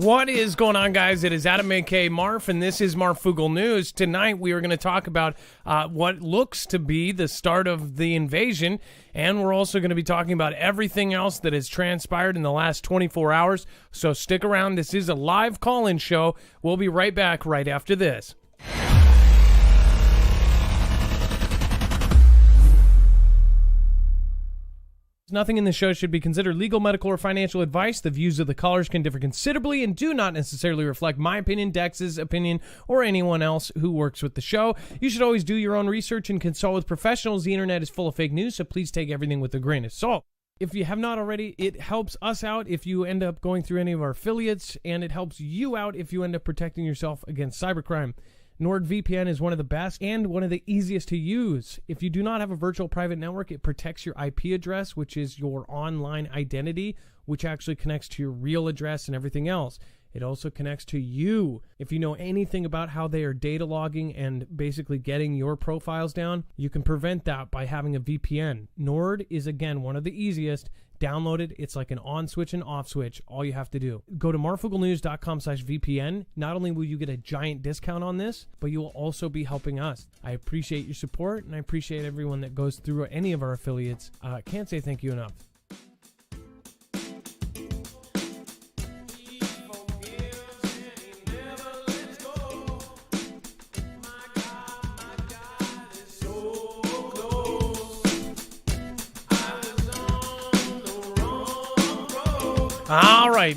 What is going on, guys? It is Adam, a.k.a. Marf, and this is Marfoogle News. Tonight, we are going to talk about what looks to be the start of the invasion, and we're also going to be talking about everything else that has transpired in the last 24 hours. So stick around. This is a live call-in show. We'll be right back right after this. Nothing in the show should be considered legal, medical, or financial advice. The views of the callers can differ considerably and do not necessarily reflect my opinion, Dex's opinion, or anyone else who works with the show. You should always do your own research and consult with professionals. The internet is full of fake news, so please take everything with a grain of salt. If you have not already, it helps us out if you end up going through any of our affiliates, and it helps you out if you end up protecting yourself against cybercrime. NordVPN is one of the best and one of the easiest to use. If you do not have a virtual private network, it protects your IP address, which is your online identity, which actually connects to your real address and everything else. It also connects to you. If you know anything about how they are data logging and basically getting your profiles down, you can prevent that by having a VPN. Nord is, again, one of the easiest. Download it. It's like an on switch and off switch. All you have to do. Go to marfooglenews.com/VPN. Not only will you get a giant discount on this, but you will also be helping us. I appreciate your support, and I appreciate everyone that goes through any of our affiliates. Can't say thank you enough. All right.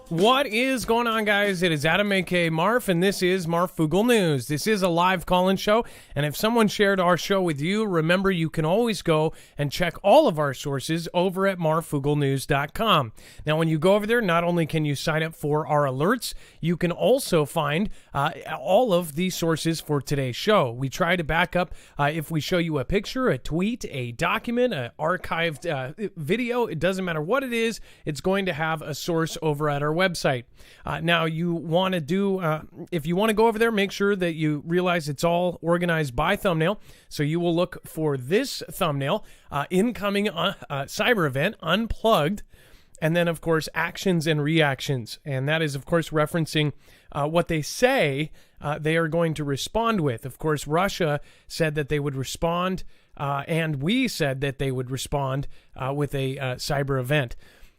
What is going on, guys? It is Adam, a.k.a. Marf, and this is Marfoogle News. This is a live call-in show, and if someone shared our show with you, remember you can always go and check all of our sources over at marfooglenews.com. Now, when you go over there, not only can you sign up for our alerts, you can also find all of the sources for today's show. We try to back up if we show you a picture, a tweet, a document, an archived video. It doesn't matter what it is, it's going to have a source over at our website. Now, you want to do, if you want to go over there, make sure that you realize it's all organized by thumbnail. So you will look for this thumbnail, incoming cyber event, unplugged, and then, of course, actions and reactions. And that is, of course, referencing what they say they are going to respond with. Of course, Russia said that they would respond, and we said that they would respond with a cyber event.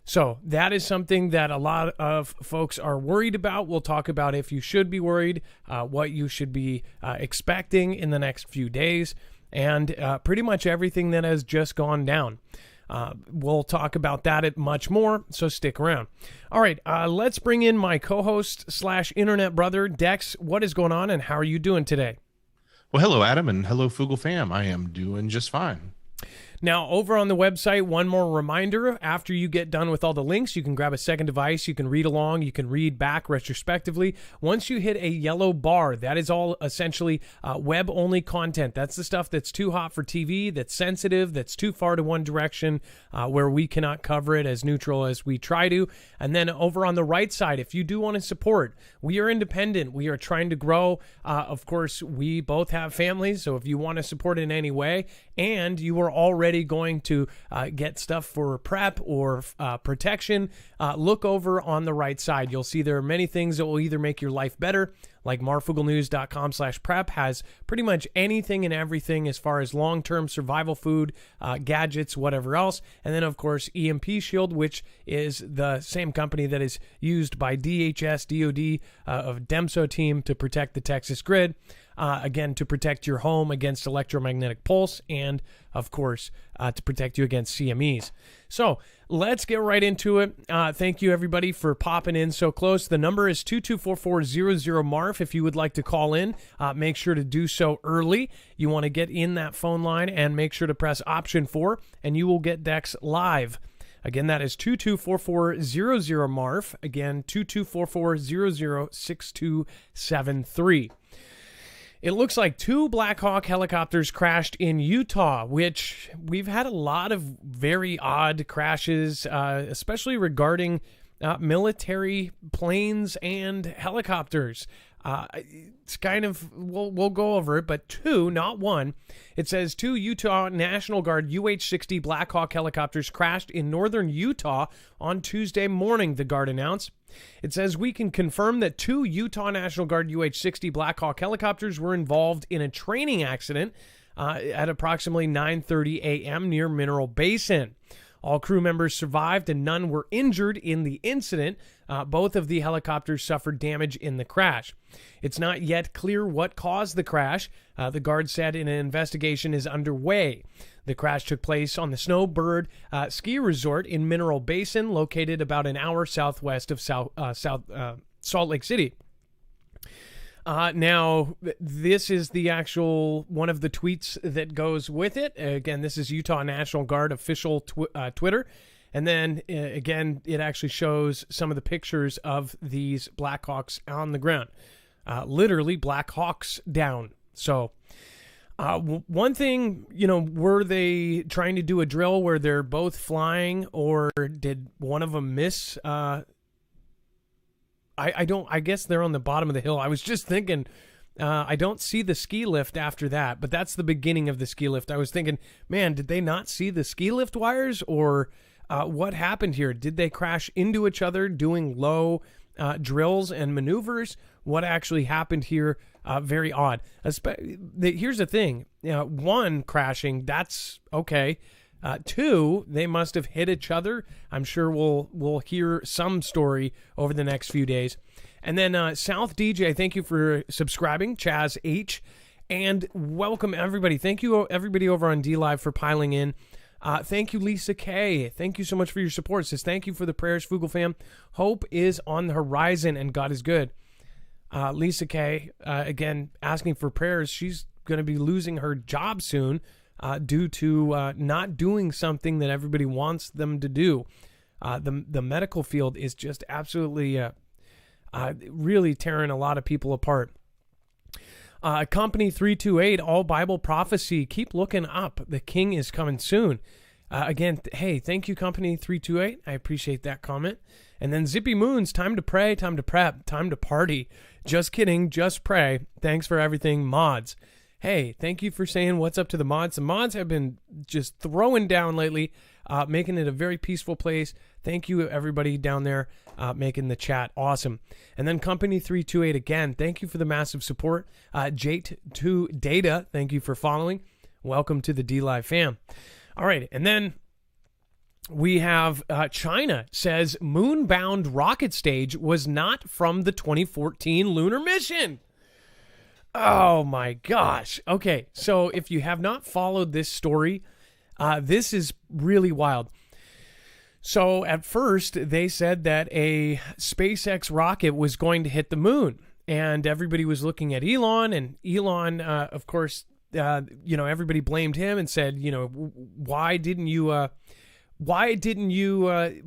So that is something that a lot of folks are worried about. We'll talk about if you should be worried, what you should be expecting in the next few days, and pretty much everything that has just gone down. We'll talk about that and much more, so stick around. All right, let's bring in my co-host / internet brother, Dex. What is going on, and how are you doing today? Well, hello, Adam, and hello, Foogle fam. I am doing just fine. Now, over on the website, one more reminder, after you get done with all the links, you can grab a second device, you can read along, you can read back retrospectively. Once you hit a yellow bar, that is all essentially web-only content. That's the stuff that's too hot for TV, that's sensitive, that's too far to one direction, where we cannot cover it as neutral as we try to. And then over on the right side, if you do want to support, we are independent. We are trying to grow. Of course, we both have families, so if you want to support in any way, and you are already going to get stuff for prep or protection, look over on the right side. You'll see there are many things that will either make your life better, like marfooglenews.com/prep has pretty much anything and everything as far as long-term survival food, gadgets, whatever else. And then, of course, EMP Shield, which is the same company that is used by DHS, DOD, of DEMSO team to protect the Texas grid. Again, to protect your home against electromagnetic pulse and, of course, to protect you against CMEs. So let's get right into it. Thank you, everybody, for popping in so close. The number is 224-400-MARF. If you would like to call in, make sure to do so early. You want to get in that phone line and make sure to press option 4, and you will get Dex live. Again, that is 224-400-MARF. Again, 224-400-6273. It looks like 2 Black Hawk helicopters crashed in Utah, which we've had a lot of very odd crashes, especially regarding military planes and helicopters. It's kind of, we'll go over it, but two, not one. It says 2 Utah National Guard UH-60 Black Hawk helicopters crashed in northern Utah on Tuesday morning, the Guard announced. It says, we can confirm that 2 Utah National Guard UH-60 Black Hawk helicopters were involved in a training accident at approximately 9:30 a.m. near Mineral Basin. All crew members survived and none were injured in the incident. Both of the helicopters suffered damage in the crash. It's not yet clear what caused the crash. The Guard said an investigation is underway. The crash took place on the Snowbird ski resort in Mineral Basin, located about an hour southwest of Salt Lake City. Now, this is the actual one of the tweets that goes with it. Again, this is Utah National Guard official Twitter. And then, again, it actually shows some of the pictures of these Black Hawks on the ground. Literally, Black Hawks down. So, one thing, were they trying to do a drill where they're both flying, or did one of them miss? I guess they're on the bottom of the hill. I was just thinking, I don't see the ski lift after that, but that's the beginning of the ski lift. I was thinking, man, did they not see the ski lift wires, or what happened here? Did they crash into each other doing low drills and maneuvers? What actually happened here? Very odd. Here's the thing. One, crashing, that's okay. 2, they must have hit each other. I'm sure we'll hear some story over the next few days. And then South DJ, thank you for subscribing, Chaz H. And welcome everybody. Thank you everybody over on D-Live for piling in. Thank you, Lisa K. Thank you so much for your support. Says thank you for the prayers, Fugel fam. Hope is on the horizon and God is good. Lisa K, again, asking for prayers. She's going to be losing her job soon. Due to not doing something that everybody wants them to do. The medical field is just absolutely really tearing a lot of people apart. Company 328, all Bible prophecy, keep looking up. The king is coming soon. Again, hey, thank you, Company 328. I appreciate that comment. And then Zippy Moons, time to pray, time to prep, time to party. Just kidding, just pray. Thanks for everything, mods. Hey, thank you for saying what's up to the mods. The mods have been just throwing down lately, making it a very peaceful place. Thank you, everybody down there, making the chat awesome. And then Company 328, again, thank you for the massive support. Jate2 Data, thank you for following. Welcome to the D-Live fam. All right, and then we have China says moon-bound rocket stage was not from the 2014 lunar mission. Oh my gosh. Okay, so if you have not followed this story, this is really wild. So at first, they said that a SpaceX rocket was going to hit the moon, and everybody was looking at Elon, and Elon, of course, everybody blamed him and said, why didn't you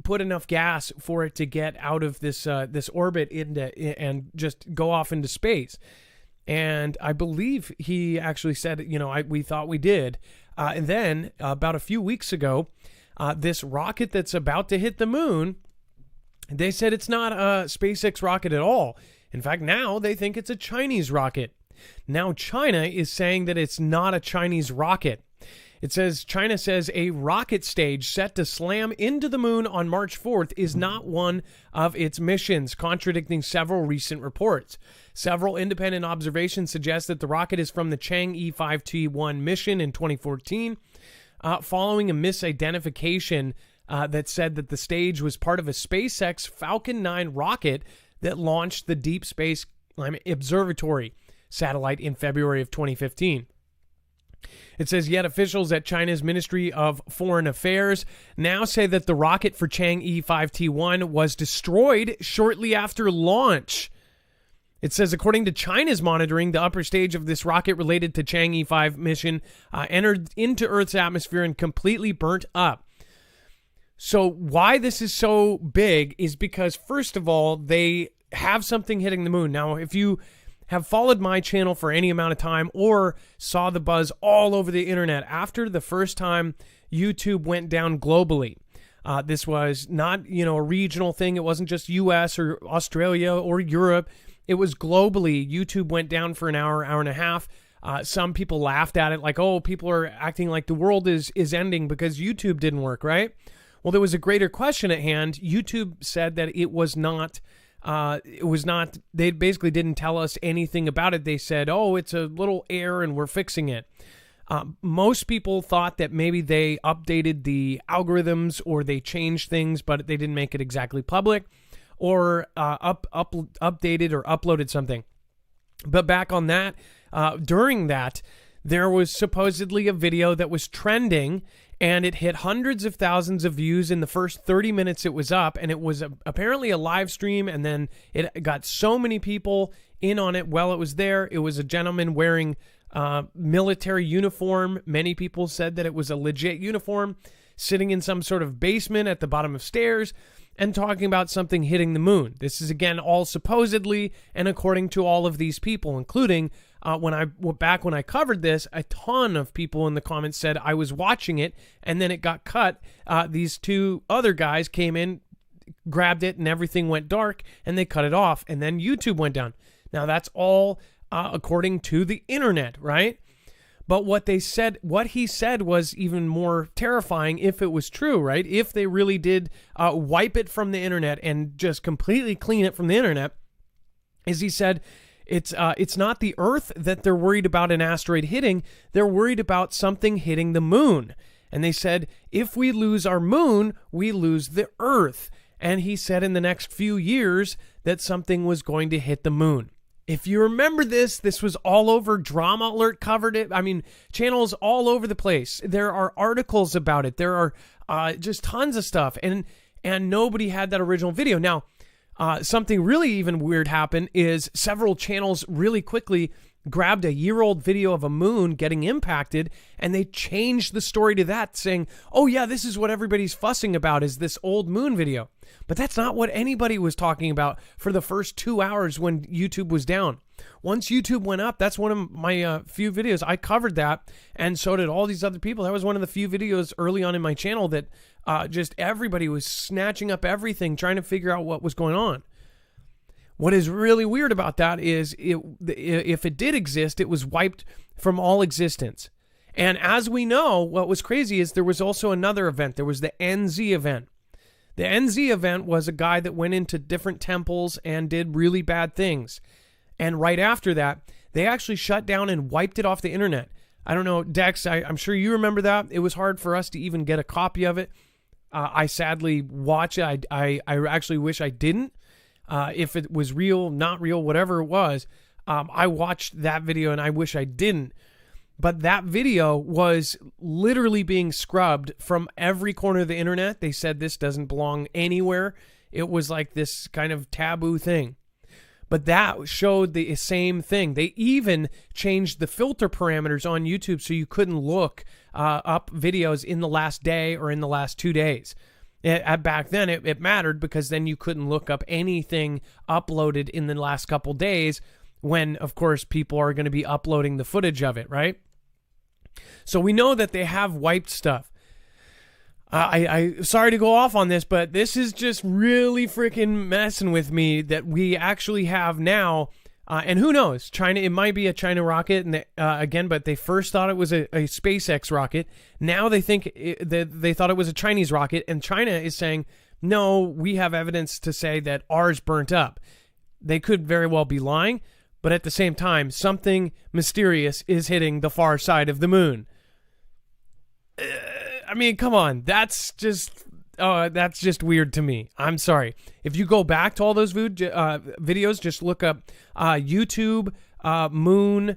put enough gas for it to get out of this orbit and just go off into space? And I believe he actually said, we thought we did. And then about a few weeks ago, this rocket that's about to hit the moon, they said it's not a SpaceX rocket at all. In fact, now they think it's a Chinese rocket. Now China is saying that it's not a Chinese rocket. It says, China says a rocket stage set to slam into the moon on March 4th is not one of its missions, contradicting several recent reports. Several independent observations suggest that the rocket is from the Chang'e 5T1 mission in 2014, following a misidentification that said that the stage was part of a SpaceX Falcon 9 rocket that launched the Deep Space Observatory satellite in February of 2015. It says, yet officials at China's Ministry of Foreign Affairs now say that the rocket for Chang'e 5T1 was destroyed shortly after launch. It says, according to China's monitoring, the upper stage of this rocket related to Chang'e 5 mission entered into Earth's atmosphere and completely burnt up. So why this is so big is because, first of all, they have something hitting the moon. Now, if you have followed my channel for any amount of time or saw the buzz all over the internet after the first time YouTube went down globally, This was not, a regional thing. It wasn't just U.S. or Australia or Europe. It was globally. YouTube went down for an hour and a half. Some people laughed at it like, oh, people are acting like the world is ending because YouTube didn't work, right? Well, there was a greater question at hand. YouTube said that it was not, they basically didn't tell us anything about it. They said, oh, it's a little error and we're fixing it. Most people thought that maybe they updated the algorithms or they changed things, but they didn't make it exactly public or updated or uploaded something. But back on that, during that, there was supposedly a video that was trending and it hit hundreds of thousands of views in the first 30 minutes it was up. And it was apparently a live stream. And then it got so many people in on it while it was there. It was a gentleman wearing military uniform. Many people said that it was a legit uniform, sitting in some sort of basement at the bottom of stairs and talking about something hitting the moon. This is, again, all supposedly and according to all of these people, including when I covered this, a ton of people in the comments said I was watching it and then it got cut. These two other guys came in, grabbed it, and everything went dark and they cut it off. And then YouTube went down. Now, that's all according to the internet, right? But what he said was even more terrifying if it was true, right? If they really did wipe it from the internet and just completely clean it from the internet, is he said it's not the Earth that they're worried about an asteroid hitting. They're worried about something hitting the moon. And they said, if we lose our moon, we lose the Earth. And he said in the next few years that something was going to hit the moon. If you remember this was all over. Drama Alert covered it. I mean, channels all over the place. There are articles about it. There are just tons of stuff. And nobody had that original video. Now, something really even weird happened is several channels really quickly grabbed a year-old video of a moon getting impacted, and they changed the story to that, saying, oh yeah, this is what everybody's fussing about, is this old moon video. But that's not what anybody was talking about for the first 2 hours when YouTube was down. Once YouTube went up, that's one of my few videos. I covered that, and so did all these other people. That was one of the few videos early on in my channel that just everybody was snatching up everything, trying to figure out what was going on. What is really weird about that is if it did exist, it was wiped from all existence. And as we know, what was crazy is there was also another event. There was the NZ event. The NZ event was a guy that went into different temples and did really bad things. And right after that, they actually shut down and wiped it off the internet. I don't know, Dex, I'm sure you remember that. It was hard for us to even get a copy of it. I sadly watch it. I actually wish I didn't. If it was real, not real, whatever it was, I watched that video and I wish I didn't. But that video was literally being scrubbed from every corner of the internet. They said this doesn't belong anywhere. It was like this kind of taboo thing. But that showed the same thing. They even changed the filter parameters on YouTube so you couldn't look up videos in the last day or in the last 2 days. Back then, it mattered because then you couldn't look up anything uploaded in the last couple days when, of course, people are going to be uploading the footage of it, right? So we know that they have wiped stuff. I sorry to go off on this, but this is just really freaking messing with me that we actually have now. And who knows? China, it might be a China rocket, and again, but they first thought it was a SpaceX rocket. Now they think they thought it was a Chinese rocket, and China is saying, no, we have evidence to say that ours burnt up. They could very well be lying, but at the same time, something mysterious is hitting the far side of the moon. I mean, come on, that's just weird to me. I'm sorry. If you go back to all those videos, just look up YouTube moon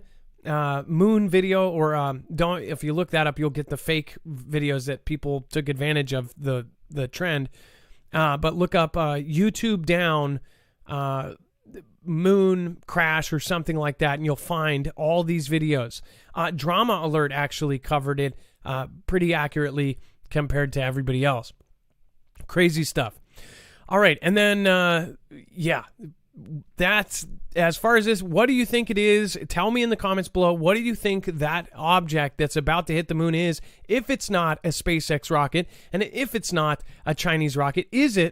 video, or don't. If you look that up, you'll get the fake videos that people took advantage of the trend. But look up YouTube down moon crash or something like that, and you'll find all these videos. Drama Alert actually covered it pretty accurately compared to everybody else. Crazy stuff. All right, and then that's as far as this. What do you think it is? Tell me in the comments below. What do you think that object that's about to hit the moon is? If it's not a SpaceX rocket, and if it's not a Chinese rocket, is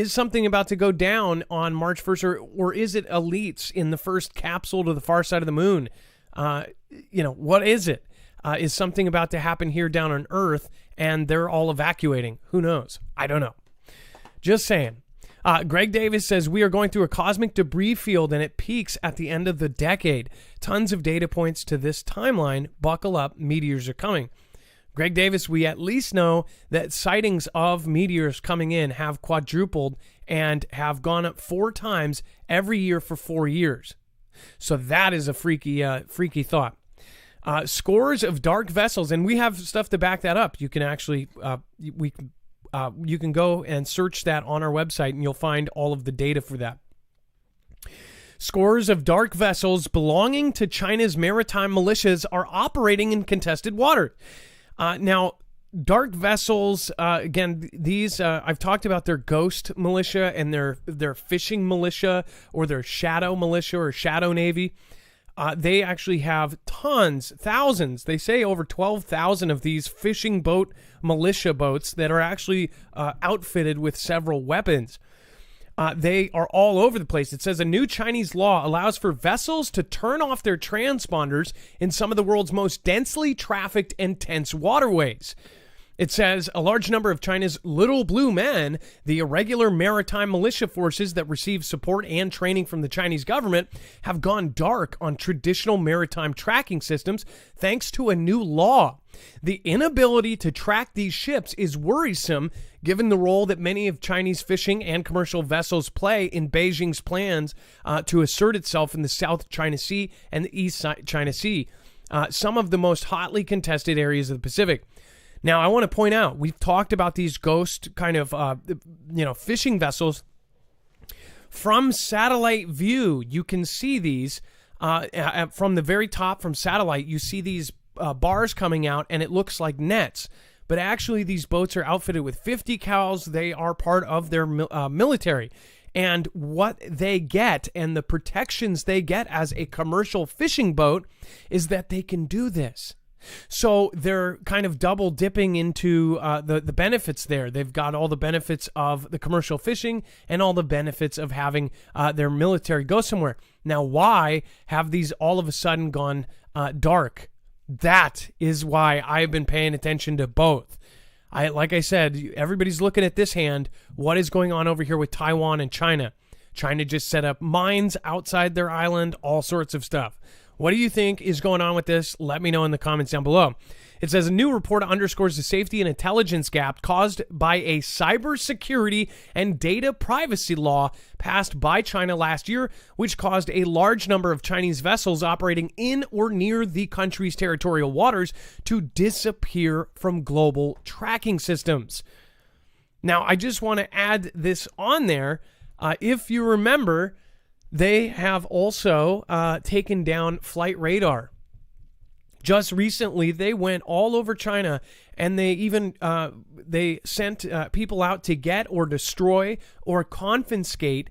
something about to go down on March 1st, or is it elites in the first capsule to the far side of the moon? What is it? Is something about to happen here down on Earth, and they're all evacuating? Who knows? I don't know. Just saying. Greg Davis says, we are going through a cosmic debris field and it peaks at the end of the decade. Tons of data points to this timeline. Buckle up, meteors are coming. Greg Davis, we at least know that sightings of meteors coming in have quadrupled and have gone up 4 times every year for 4 years. So that is a freaky thought. Scores of dark vessels, and we have stuff to back that up. You can actually, you can go and search that on our website, and you'll find all of the data for that. Scores of dark vessels belonging to China's maritime militias are operating in contested water. Now, dark vessels, again, these I've talked about their ghost militia and their fishing militia, or their shadow militia or shadow navy. They actually have thousands, they say over 12,000 of these fishing boat militia boats that are actually outfitted with several weapons. They are all over the place. It says a new Chinese law allows for vessels to turn off their transponders in some of the world's most densely trafficked and tense waterways. It says a large number of China's Little Blue Men, the irregular maritime militia forces that receive support and training from the Chinese government, have gone dark on traditional maritime tracking systems thanks to a new law. The inability to track these ships is worrisome given the role that many of Chinese fishing and commercial vessels play in Beijing's plans to assert itself in the South China Sea and the East China Sea, some of the most hotly contested areas of the Pacific. Now, I want to point out, we've talked about these ghost kind of, fishing vessels. From satellite view, you can see these from the very top from satellite. You see these bars coming out, and it looks like nets. But actually, these boats are outfitted with 50 cals. They are part of their military. And what they get and the protections they get as a commercial fishing boat is that they can do this. So they're kind of double dipping into the benefits there. They've got all the benefits of the commercial fishing and all the benefits of having their military go somewhere. Now, why have these all of a sudden gone dark? That is why I've been paying attention to both. Like I said, everybody's looking at this hand. What is going on over here with Taiwan and China? China just set up mines outside their island, all sorts of stuff. What do you think is going on with this? Let me know in the comments down below. It says a new report underscores the safety and intelligence gap caused by a cybersecurity and data privacy law passed by China last year, which caused a large number of Chinese vessels operating in or near the country's territorial waters to disappear from global tracking systems. Now, I just want to add this on there. If you remember, they have also taken down flight radar. Just recently, they went all over China, and they even they sent people out to get or destroy or confiscate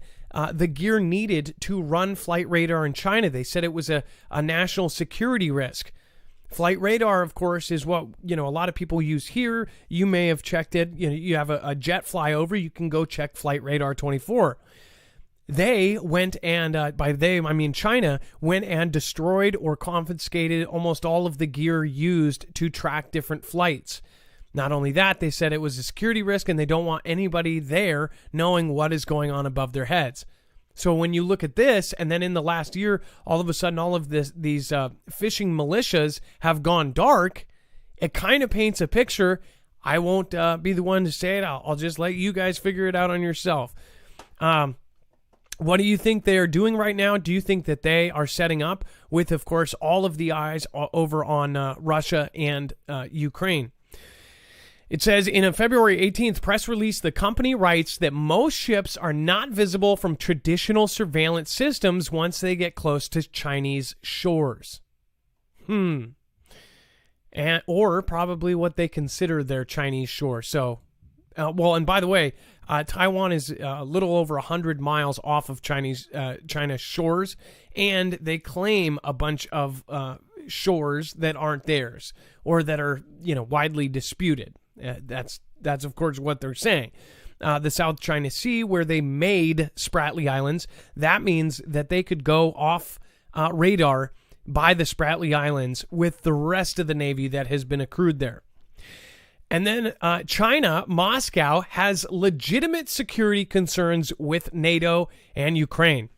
the gear needed to run flight radar in China. They said it was a national security risk. Flight radar, of course, is what a lot of people use here. You may have checked it. You have a jet fly over, you can go check Flight Radar 24. They went and, by they, I mean China, went and destroyed or confiscated almost all of the gear used to track different flights. Not only that, they said it was a security risk and they don't want anybody there knowing what is going on above their heads. So when you look at this, and then in the last year, all of a sudden all of these fishing militias have gone dark, it kind of paints a picture. I won't be the one to say it. I'll just let you guys figure it out on yourself. What do you think they are doing right now? Do you think that they are setting up with, of course, all of the eyes over on Russia and Ukraine? It says in a February 18th press release, the company writes that most ships are not visible from traditional surveillance systems once they get close to Chinese shores. Or probably what they consider their Chinese shore. So, and by the way, Taiwan is a little over 100 miles off of China's shores, and they claim a bunch of shores that aren't theirs or that are, widely disputed. That's of course what they're saying. The South China Sea, where they made Spratly Islands, that means that they could go off radar by the Spratly Islands with the rest of the Navy that has been accrued there. And then China, Moscow, has legitimate security concerns with NATO and Ukraine.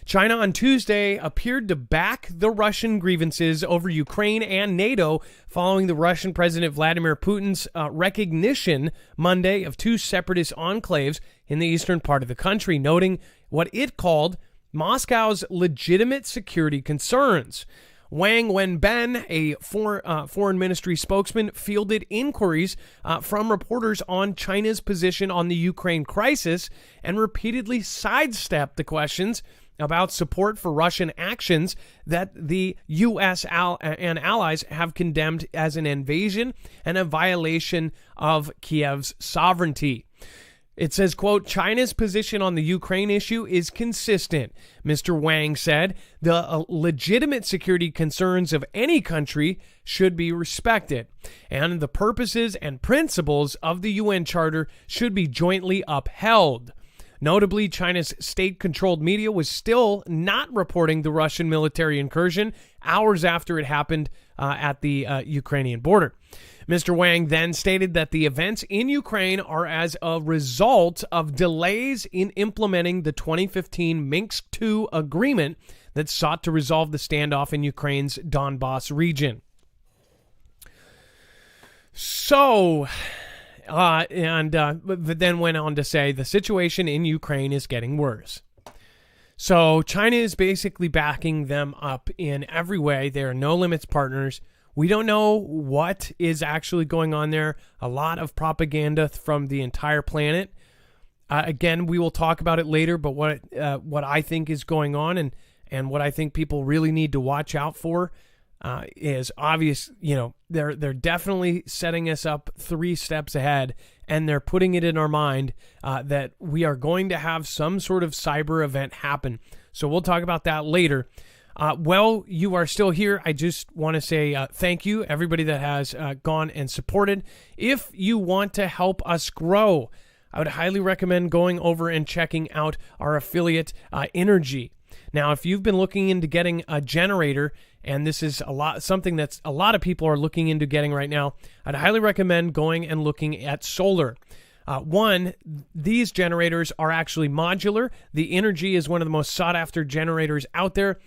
China on Tuesday appeared to back the Russian grievances over Ukraine and NATO following the Russian President Vladimir Putin's recognition Monday of two separatist enclaves in the eastern part of the country, noting what it called Moscow's legitimate security concerns. Wang Wenben, a foreign ministry spokesman, fielded inquiries from reporters on China's position on the Ukraine crisis and repeatedly sidestepped the questions about support for Russian actions that the U.S. and allies have condemned as an invasion and a violation of Kiev's sovereignty. It says, quote, China's position on the Ukraine issue is consistent, Mr. Wang said. The legitimate security concerns of any country should be respected, and the purposes and principles of the UN Charter should be jointly upheld. Notably, China's state-controlled media was still not reporting the Russian military incursion hours after it happened at the Ukrainian border. Mr. Wang then stated that the events in Ukraine are as a result of delays in implementing the 2015 Minsk II agreement that sought to resolve the standoff in Ukraine's Donbas region. But then went on to say the situation in Ukraine is getting worse. So China is basically backing them up in every way. They are no limits partners. We don't know what is actually going on there. A lot of propaganda from the entire planet. Again, we will talk about it later, but what I think is going on and what I think people really need to watch out for is obvious. They're definitely setting us up 3 steps ahead, and they're putting it in our mind that we are going to have some sort of cyber event happen. So we'll talk about that later. Well, you are still here. I just want to say thank you, everybody that has gone and supported. If you want to help us grow, I would highly recommend going over and checking out our affiliate, Energy. Now, if you've been looking into getting a generator, and this is something that's a lot of people are looking into getting right now, I'd highly recommend going and looking at solar. One, these generators are actually modular. The Energy is one of the most sought-after generators out there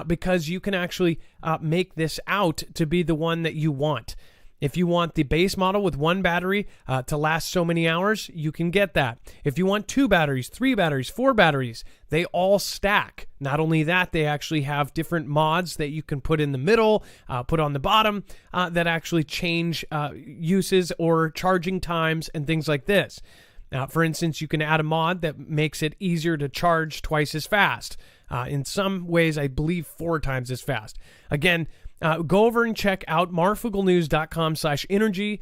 because you can actually make this out to be the one that you want. If you want the base model with 1 battery to last so many hours, you can get that. If you want 2 batteries, 3 batteries, 4 batteries, they all stack. Not only that, they actually have different mods that you can put in the middle, put on the bottom, that actually change uses or charging times and things like this. For instance, you can add a mod that makes it easier to charge twice as fast. In some ways, I believe 4 times as fast. Again, go over and check out marfooglenews.com/energy.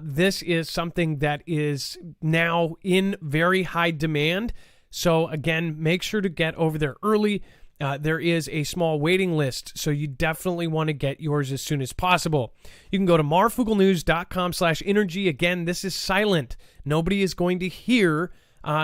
This is something that is now in very high demand. So again, make sure to get over there early. There is a small waiting list, so you definitely want to get yours as soon as possible. You can go to marfooglenews.com/energy. Again, this is silent. Nobody is going to hear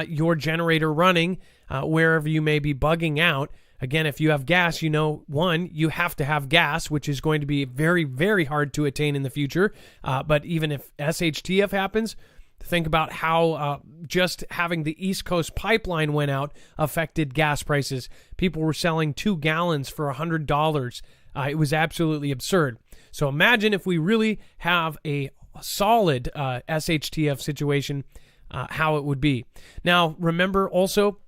your generator running wherever you may be bugging out. Again, if you have gas, one, you have to have gas, which is going to be very, very hard to attain in the future. But even if SHTF happens, think about how just having the East Coast pipeline went out affected gas prices. People were selling 2 gallons for $100. It was absolutely absurd. So imagine if we really have a solid SHTF situation, how it would be. Now, remember also,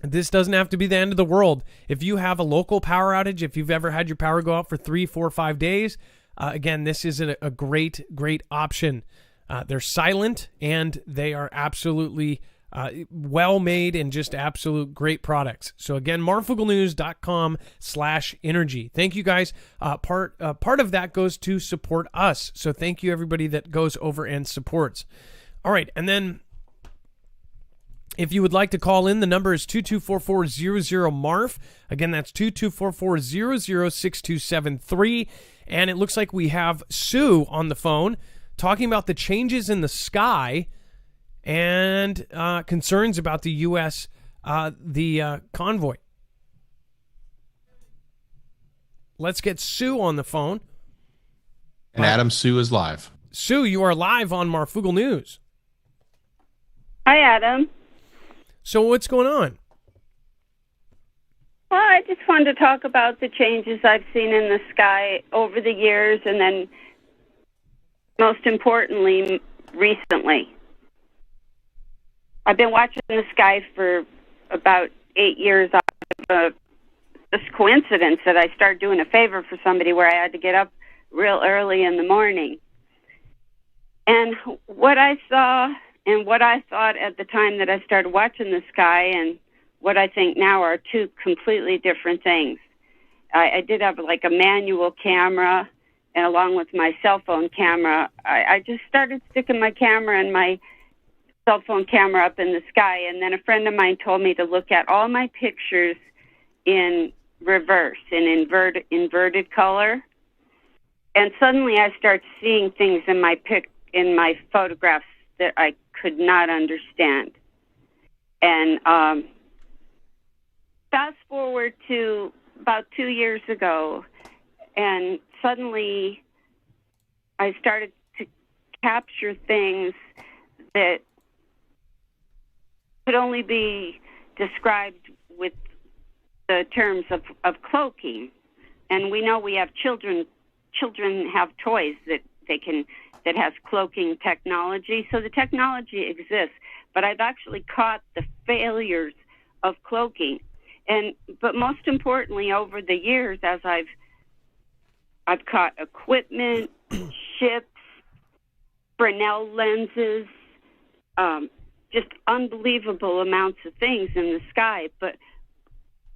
this doesn't have to be the end of the world. If you have a local power outage, if you've ever had your power go out for 3, 4, 5 days, again, this is a great, great option. They're silent, and they are absolutely well-made and just absolute great products. So again, marfooglenews.com/energy. Thank you guys. Part of that goes to support us. So thank you, everybody that goes over and supports. All right, and then If you would like to call in, the number is 224-400-MARF. Again, that's 224-400-6273. And it looks like we have Sue on the phone talking about the changes in the sky and concerns about the U.S., the convoy. Let's get Sue on the phone. And Adam, Sue is live. Sue, you are live on Marfoogle News. Hi, Adam. So what's going on? Well, I just wanted to talk about the changes I've seen in the sky over the years, and then most importantly, recently. I've been watching the sky for about 8 years out of this coincidence that I started doing a favor for somebody where I had to get up real early in the morning. And what I saw and what I thought at the time that I started watching the sky and what I think now are two completely different things. I did have like a manual camera, and along with my cell phone camera, I just started sticking my camera and my cell phone camera up in the sky, and then a friend of mine told me to look at all my pictures in reverse, in inverted color. And suddenly I start seeing things in my photographs that I could not understand. And fast forward to about 2 years ago, and suddenly I started to capture things that could only be described with the terms of cloaking. And we know we have children have toys that has cloaking technology. So the technology exists, but I've actually caught the failures of cloaking. But most importantly, over the years, as I've caught equipment, ships, Fresnel lenses, just unbelievable amounts of things in the sky. But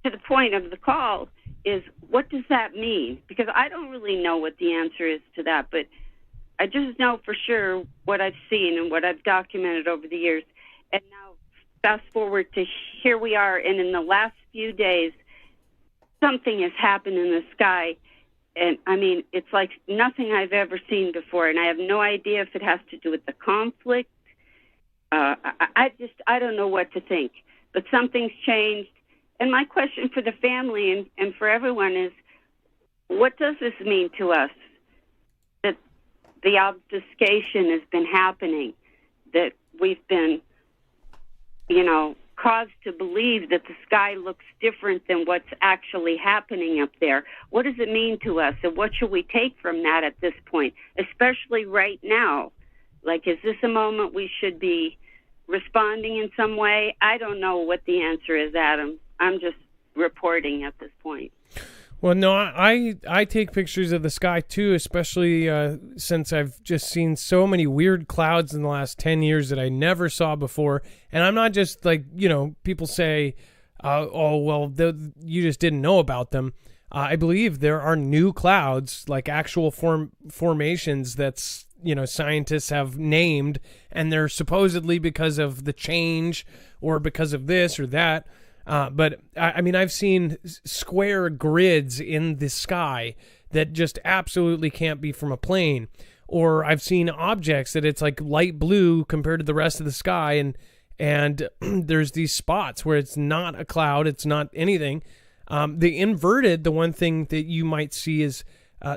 to the point of the call is, what does that mean? Because I don't really know what the answer is to that, but I just know for sure what I've seen and what I've documented over the years. And now fast forward to here we are, and in the last few days, something has happened in the sky. And I mean, it's like nothing I've ever seen before, and I have no idea if it has to do with the conflict. I don't know what to think, but something's changed. And my question for the family and for everyone is, what does this mean to us? That the obfuscation has been happening, that we've been, caused to believe that the sky looks different than what's actually happening up there. What does it mean to us, and what should we take from that at this point, especially right now? Like, is this a moment we should be responding in some way? I don't know what the answer is, Adam. I'm just reporting at this point. Well, no, I take pictures of the sky too, especially since I've just seen so many weird clouds in the last 10 years that I never saw before. And I'm not just like, people say, you just didn't know about them. I believe there are new clouds, like actual formations that's, scientists have named, and they're supposedly because of the change or because of this or that. But I mean, I've seen square grids in the sky that just absolutely can't be from a plane. Or I've seen objects that it's like light blue compared to the rest of the sky, and there's these spots where it's not a cloud, it's not anything. The one thing that you might see is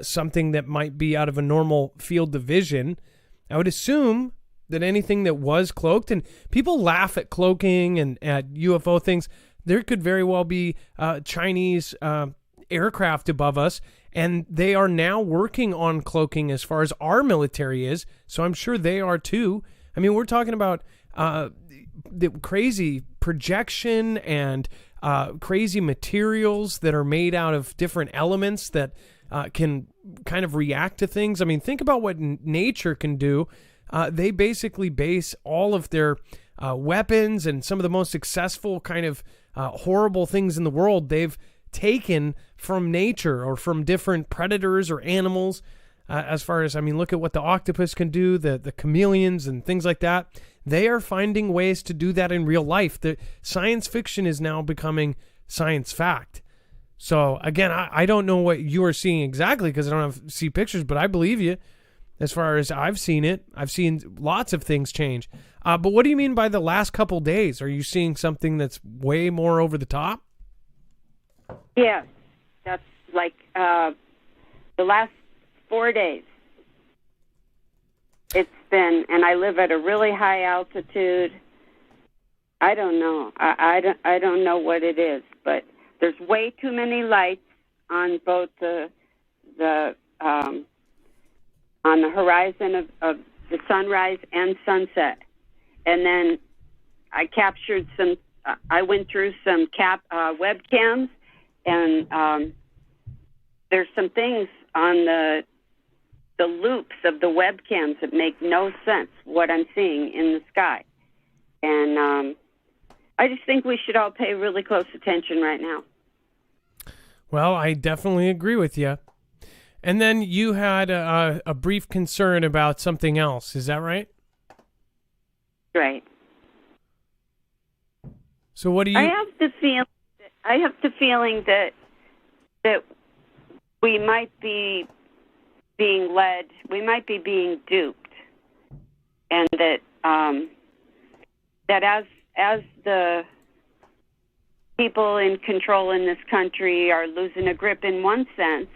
something that might be out of a normal field of vision. I would assume that anything that was cloaked, and people laugh at cloaking and at UFO things. There could very well be Chinese aircraft above us, and they are now working on cloaking as far as our military is, so I'm sure they are too. I mean, we're talking about the crazy projection and crazy materials that are made out of different elements that can kind of react to things. I mean, think about what nature can do. They basically base all of their weapons and some of the most successful kind of horrible things in the world they've taken from nature or from different predators or animals. as far as, I mean, look at what the octopus can do, the chameleons and things like that. They are finding ways to do that in real life. The science fiction is now becoming science fact. So again, I don't know what you are seeing exactly because I don't see pictures, but I believe you. As far as I've seen it, I've seen lots of things change. But what do you mean by the last couple days? Are you seeing something that's way more over the top? Yeah, that's like the last 4 days. It's been, and I live at a really high altitude. I don't know. I don't know what it is, but there's way too many lights on both on the horizon of the sunrise and sunset. And then I captured some, I went through some webcams, and there's some things on the loops of the webcams that make no sense, what I'm seeing in the sky. And I just think we should all pay really close attention right now. Well, I definitely agree with you. And then you had a brief concern about something else. Is that right? Right. So what do you... I have the feeling that we might be being led, we might be being duped, and that that as the people in control in this country are losing a grip in one sense,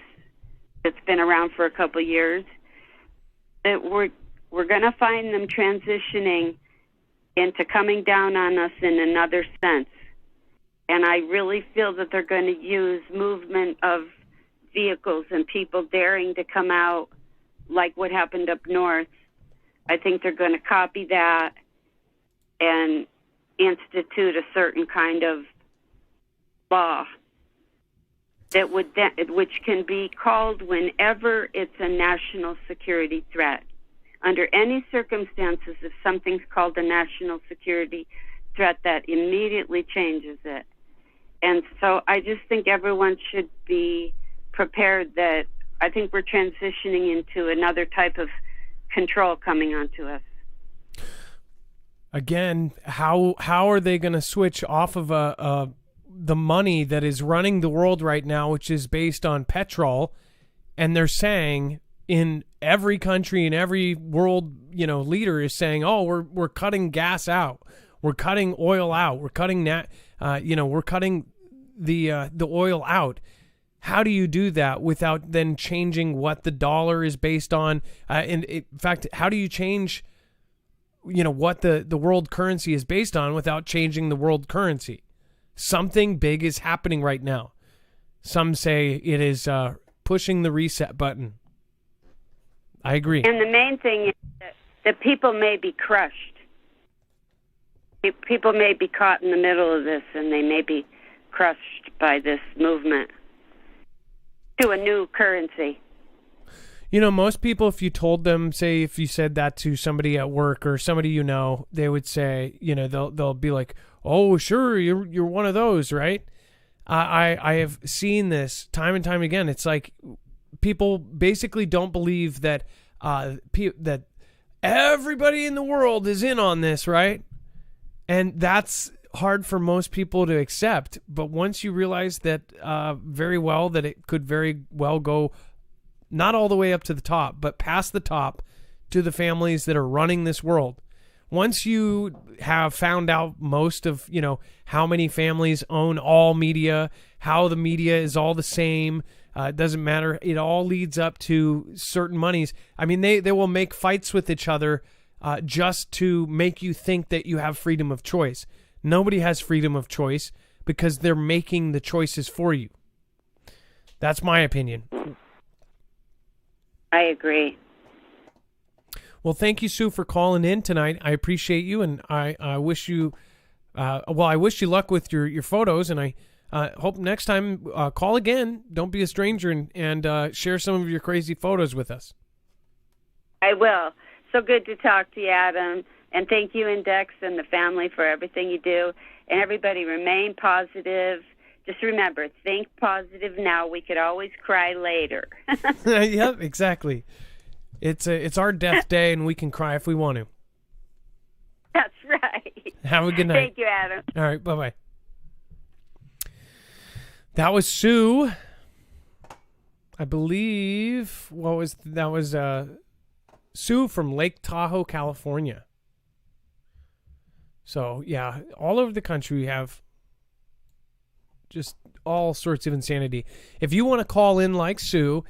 that's been around for a couple of years, that we're going to find them transitioning into coming down on us in another sense. And I really feel that they're going to use movement of vehicles and people daring to come out, like what happened up north. I think they're going to copy that and institute a certain kind of law that which can be called whenever it's a national security threat. Under any circumstances, if something's called a national security threat, that immediately changes it. And so I just think everyone should be prepared that I think we're transitioning into another type of control coming onto us. Again, how are they going to switch off of the money that is running the world right now, which is based on petrol, and they're saying in every country and every world, leader is saying, "Oh, we're cutting gas out, we're cutting oil out, we're cutting we're cutting the oil out." How do you do that without then changing what the dollar is based on? In fact, how do you change, what the world currency is based on without changing the world currency? Something big is happening right now. Some say it is pushing the reset button. I agree. And the main thing is that people may be crushed. People may be caught in the middle of this, and they may be crushed by this movement to a new currency. Most people, if you told them, say, if you said that to somebody at work or somebody they would say, they'll be like, "Oh, sure, you're one of those, right?" I have seen this time and time again. It's like people basically don't believe that that everybody in the world is in on this, right? And that's hard for most people to accept. But once you realize that very well that it could very well go not all the way up to the top, but past the top to the families that are running this world. Once you have found out most of, how many families own all media, how the media is all the same, it doesn't matter. It all leads up to certain monies. I mean, they will make fights with each other just to make you think that you have freedom of choice. Nobody has freedom of choice because they're making the choices for you. That's my opinion. I agree. Well, thank you, Sue, for calling in tonight. I appreciate you, and I wish you, I wish you luck with your photos, and I hope next time call again. Don't be a stranger and share some of your crazy photos with us. I will. So good to talk to you, Adam, and thank you and Dex and the family for everything you do. And everybody remain positive. Just remember, think positive now. We could always cry later. Yep, exactly. It's our death day, and we can cry if we want to. That's right. Have a good night. Thank you, Adam. All right, bye-bye. That was Sue. I believe that was Sue from Lake Tahoe, California. So, yeah, all over the country we have just all sorts of insanity. If you want to call in like Sue,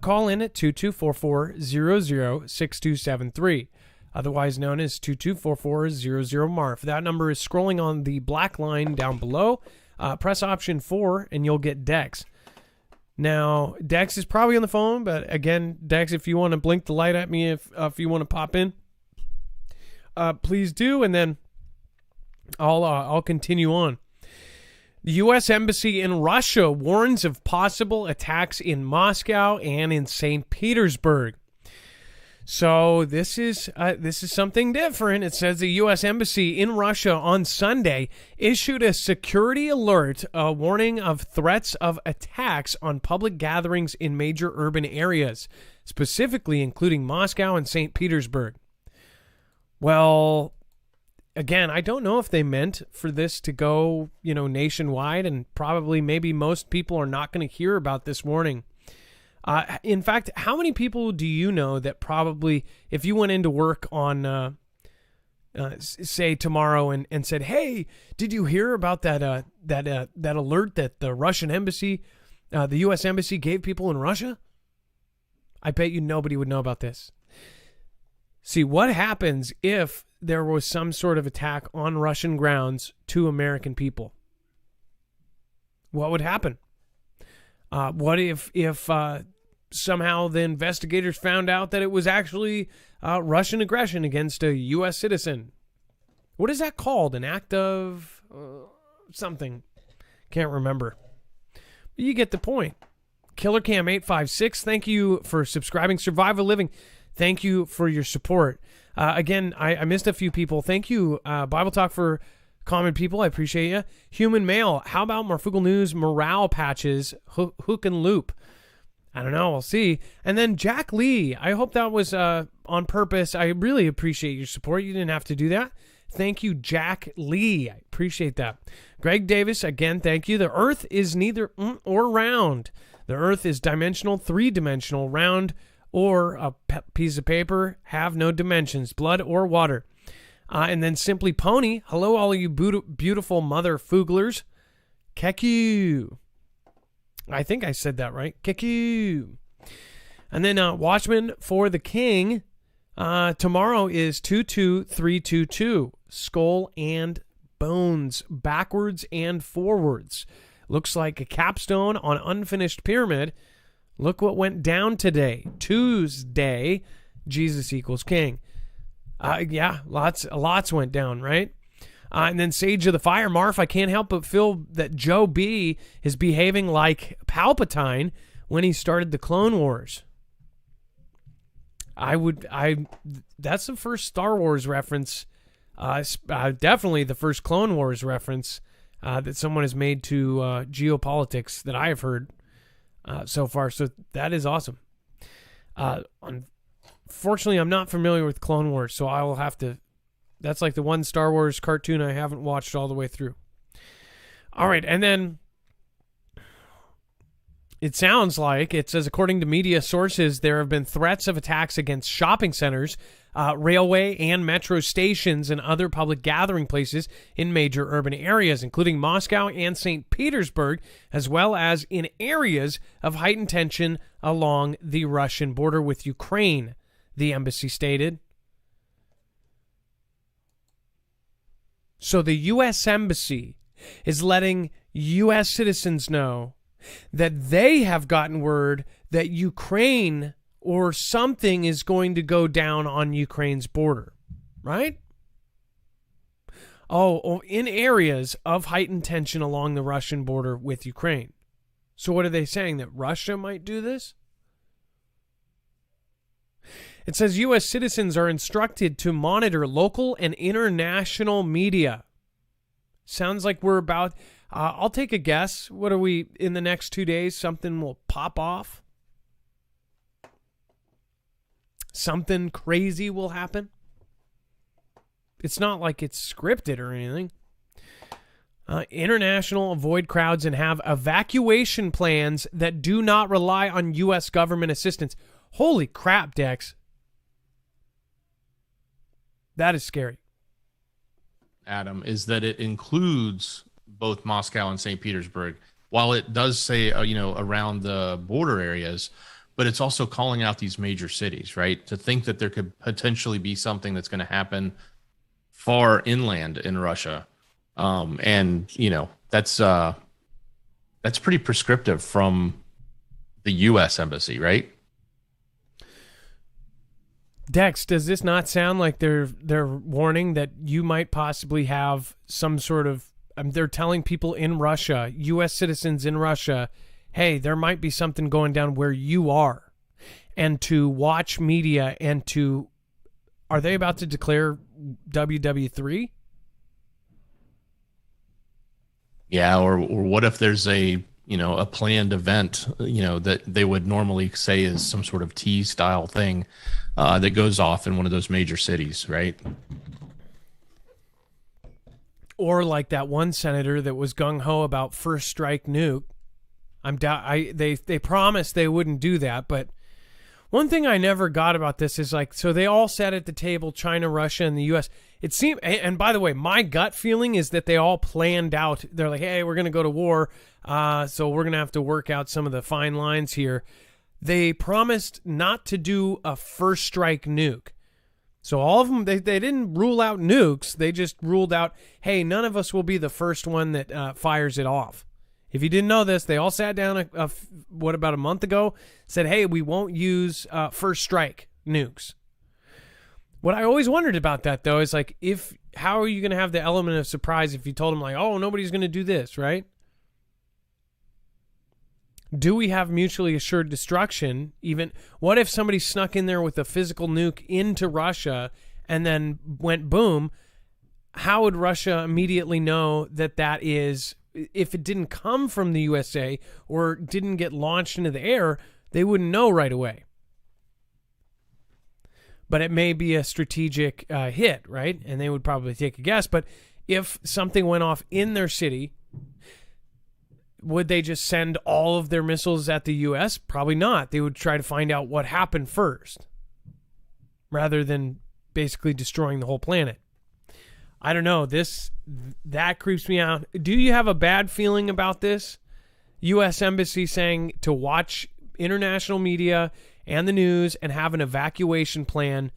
call in at 2244-006273, otherwise known as 2244-00-MARF. That number is scrolling on the black line down below. Press option 4 and you'll get Dex. Now, Dex is probably on the phone, but again, Dex, if you want to blink the light at me, if you want to pop in, please do, and then I'll continue on. The U.S. Embassy in Russia warns of possible attacks in Moscow and in St. Petersburg. So this is something different. It says the U.S. Embassy in Russia on Sunday issued a security alert, warning of threats of attacks on public gatherings in major urban areas, specifically including Moscow and St. Petersburg. Well, again, I don't know if they meant for this to go, nationwide, and probably maybe most people are not going to hear about this warning. In fact, how many people do you know that probably, if you went into work on, say tomorrow and said, "Hey, did you hear about that alert that the Russian embassy, the U.S. embassy gave people in Russia?" I bet you nobody would know about this. See, what happens if there was some sort of attack on Russian grounds to American people? What would happen? What if somehow the investigators found out that it was actually Russian aggression against a U.S. citizen? What is that called? An act of something. Can't remember. But you get the point. KillerCam856, thank you for subscribing. Survival Living, thank you for your support. Again, I missed a few people. Thank you, Bible Talk for Common People. I appreciate you. Human Mail, how about Marfoogle News morale patches, hook and loop? I don't know. We'll see. And then Jack Lee, I hope that was on purpose. I really appreciate your support. You didn't have to do that. Thank you, Jack Lee. I appreciate that. Greg Davis, again, thank you. The Earth is neither or round. The Earth is dimensional, three-dimensional, round, or a piece of paper, have no dimensions, blood or water. And then Simply Pony, hello all of you beautiful mother fooglers. Keku. I think I said that right. Keku. And then Watchman for the King. Tomorrow is 22322. Skull and bones, backwards and forwards. Looks like a capstone on unfinished pyramid. Look what went down today. Tuesday, Jesus equals King. Yeah, lots went down, right? And then Sage of the Fire, Marf, I can't help but feel that Joe B is behaving like Palpatine when he started the Clone Wars. That's the first Star Wars reference, definitely the first Clone Wars reference that someone has made to geopolitics that I have heard so far. So that is awesome. Unfortunately, I'm not familiar with Clone Wars, so I will have to. That's like the one Star Wars cartoon I haven't watched all the way through. All right, and then it sounds like, it says, according to media sources, there have been threats of attacks against shopping centers, railway and metro stations, and other public gathering places in major urban areas, including Moscow and St. Petersburg, as well as in areas of heightened tension along the Russian border with Ukraine, the embassy stated. So the U.S. Embassy is letting U.S. citizens know that they have gotten word that Ukraine or something is going to go down on Ukraine's border, right? Oh, in areas of heightened tension along the Russian border with Ukraine. So what are they saying? That Russia might do this? It says U.S. citizens are instructed to monitor local and international media. Sounds like we're about, I'll take a guess. What are we, in the next 2 days, something will pop off? Something crazy will happen? It's not like it's scripted or anything. International avoid crowds and have evacuation plans that do not rely on U.S. government assistance. Holy crap, Dex. That is scary. Adam, is that it includes both Moscow and St. Petersburg, while it does say, around the border areas, but it's also calling out these major cities, right? To think that there could potentially be something that's going to happen far inland in Russia. That's pretty prescriptive from the U.S. embassy, right? Dex, does this not sound like they're warning that you might possibly have some sort of, they're telling people in Russia, U.S. citizens in Russia, hey, there might be something going down where you are, and to watch media and to, are they about to declare WW3? Yeah, or what if there's a planned event, that they would normally say is some sort of T style thing that goes off in one of those major cities, right? Or like that one senator that was gung ho about first strike nuke. They promised they wouldn't do that, but one thing I never got about this is so they all sat at the table, China, Russia, and the U.S. It seemed, and by the way, my gut feeling is that they all planned out. They're like, hey, we're going to go to war, so we're going to have to work out some of the fine lines here. They promised not to do a first strike nuke. So all of them, they didn't rule out nukes. They just ruled out, hey, none of us will be the first one that fires it off. If you didn't know this, they all sat down about a month ago, said, hey, we won't use first strike nukes. What I always wondered about that, though, is how are you going to have the element of surprise if you told them, oh, nobody's going to do this, right? Do we have mutually assured destruction? Even what if somebody snuck in there with a physical nuke into Russia and then went boom? How would Russia immediately know that is, if it didn't come from the USA or didn't get launched into the air, they wouldn't know right away. But it may be a strategic hit, right? And they would probably take a guess. But if something went off in their city, would they just send all of their missiles at the U.S.? Probably not. They would try to find out what happened first, rather than basically destroying the whole planet. I don't know. That creeps me out. Do you have a bad feeling about this? U.S. Embassy saying to watch international media and the news and have an evacuation plan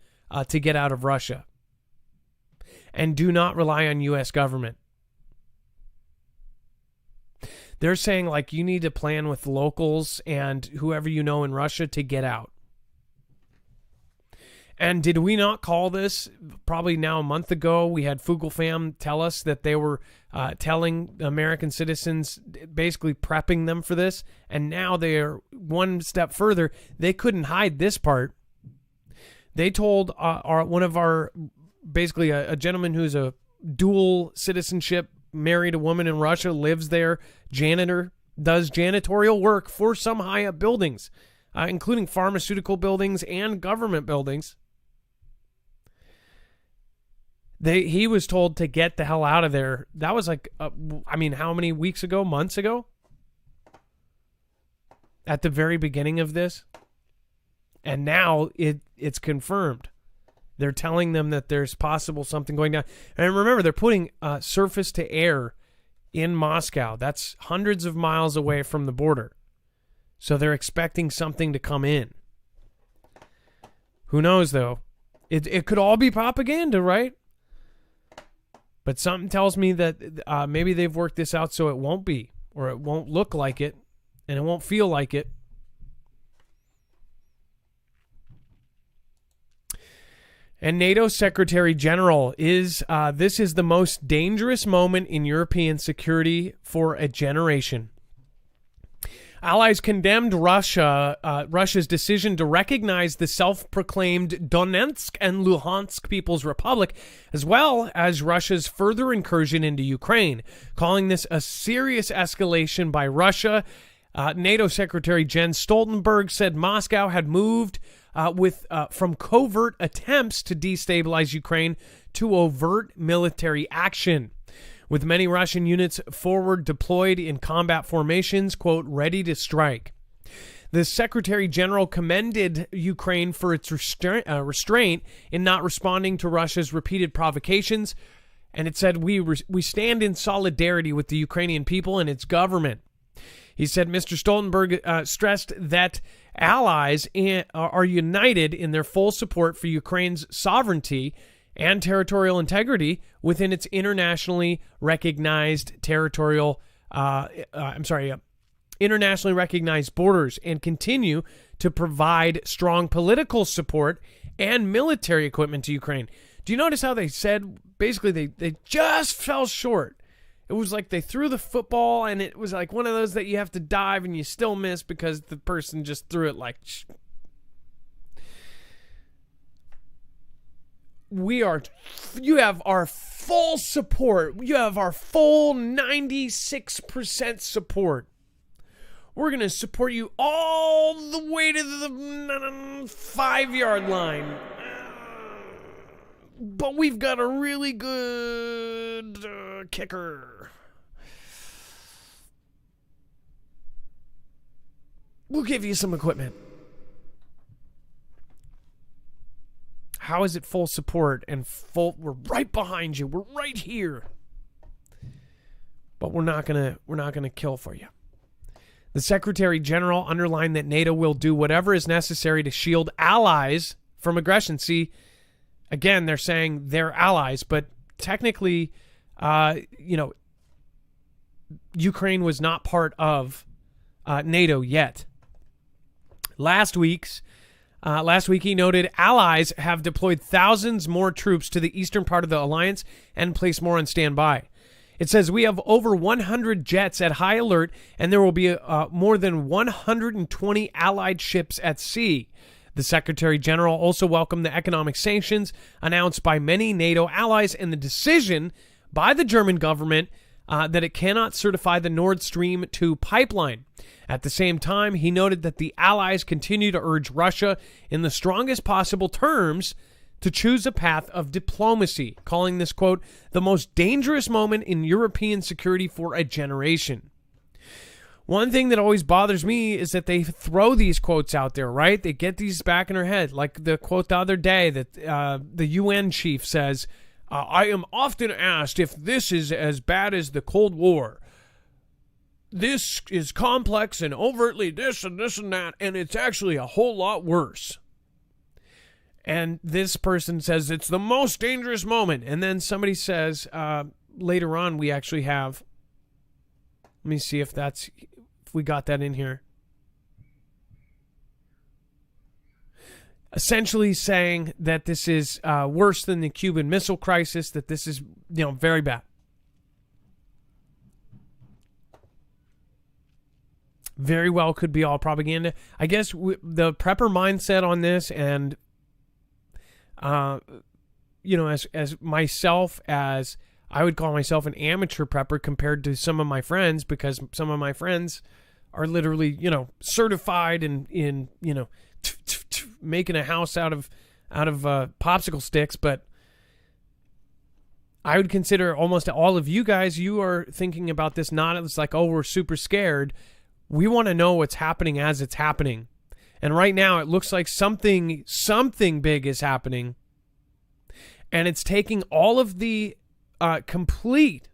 to get out of Russia. And do not rely on U.S. government. They're saying you need to plan with locals and whoever you know in Russia to get out. And did we not call this probably now a month ago? We had Fugel Fam tell us that they were telling American citizens, basically prepping them for this. And now they are one step further. They couldn't hide this part. They told basically a gentleman who's a dual citizenship, married a woman in Russia, lives there, janitor, does janitorial work for some high up buildings, including pharmaceutical buildings and government buildings. He was told to get the hell out of there. That was how many weeks ago, months ago? At the very beginning of this. And now it's confirmed. They're telling them that there's possible something going down. And remember, they're putting surface to air in Moscow. That's hundreds of miles away from the border. So they're expecting something to come in. Who knows, though? It could all be propaganda, right? But something tells me that maybe they've worked this out so it won't be, or it won't look like it, and it won't feel like it. And NATO Secretary General this is the most dangerous moment in European security for a generation. Allies condemned Russia's decision to recognize the self-proclaimed Donetsk and Luhansk People's Republic, as well as Russia's further incursion into Ukraine, calling this a serious escalation by Russia. NATO Secretary Jens Stoltenberg said Moscow had moved from covert attempts to destabilize Ukraine to overt military action, with many Russian units forward deployed in combat formations, quote, ready to strike. The Secretary General commended Ukraine for its restraint in not responding to Russia's repeated provocations, and it said, we stand in solidarity with the Ukrainian people and its government. He said Mr. Stoltenberg stressed that allies are united in their full support for Ukraine's sovereignty and territorial integrity within its internationally recognized internationally recognized borders, and continue to provide strong political support and military equipment to Ukraine. Do you notice how they said basically they just fell short? It was like they threw the football and it was like one of those that you have to dive and you still miss because the person just threw it like... You have our full support. You have our full 96% support. We're going to support you all the way to the 5-yard line. But we've got a really good kicker. We'll give you some equipment. How is it full support and full? We're right behind you. We're right here. But we're not gonna kill for you. The Secretary General underlined that NATO will do whatever is necessary to shield allies from aggression. See, again, they're saying they're allies, but technically, Ukraine was not part of NATO yet. Last week, he noted allies have deployed thousands more troops to the eastern part of the alliance and placed more on standby. It says we have over 100 jets at high alert, and there will be more than 120 allied ships at sea. The Secretary General also welcomed the economic sanctions announced by many NATO allies and the decision by the German government that it cannot certify the Nord Stream 2 pipeline. At the same time, he noted that the allies continue to urge Russia in the strongest possible terms to choose a path of diplomacy, calling this, quote, the most dangerous moment in European security for a generation. One thing that always bothers me is that they throw these quotes out there, right? They get these back in their head, like the quote the other day that the UN chief says, I am often asked if this is as bad as the Cold War. This is complex and overtly this and this and that, and it's actually a whole lot worse. And this person says it's the most dangerous moment. And then somebody says, later on, we actually have, let me see if we got that in here. Essentially saying that this is worse than the Cuban Missile Crisis, that this is, very bad. Very well could be all propaganda. I guess the prepper mindset on this, and as myself, as I would call myself an amateur prepper compared to some of my friends, because some of my friends are literally, certified in making a house out of popsicle sticks. But I would consider almost all of you guys, you are thinking about this not as like, oh, we're super scared. We want to know what's happening as it's happening. And right now it looks like something big is happening. And it's taking all of the complete,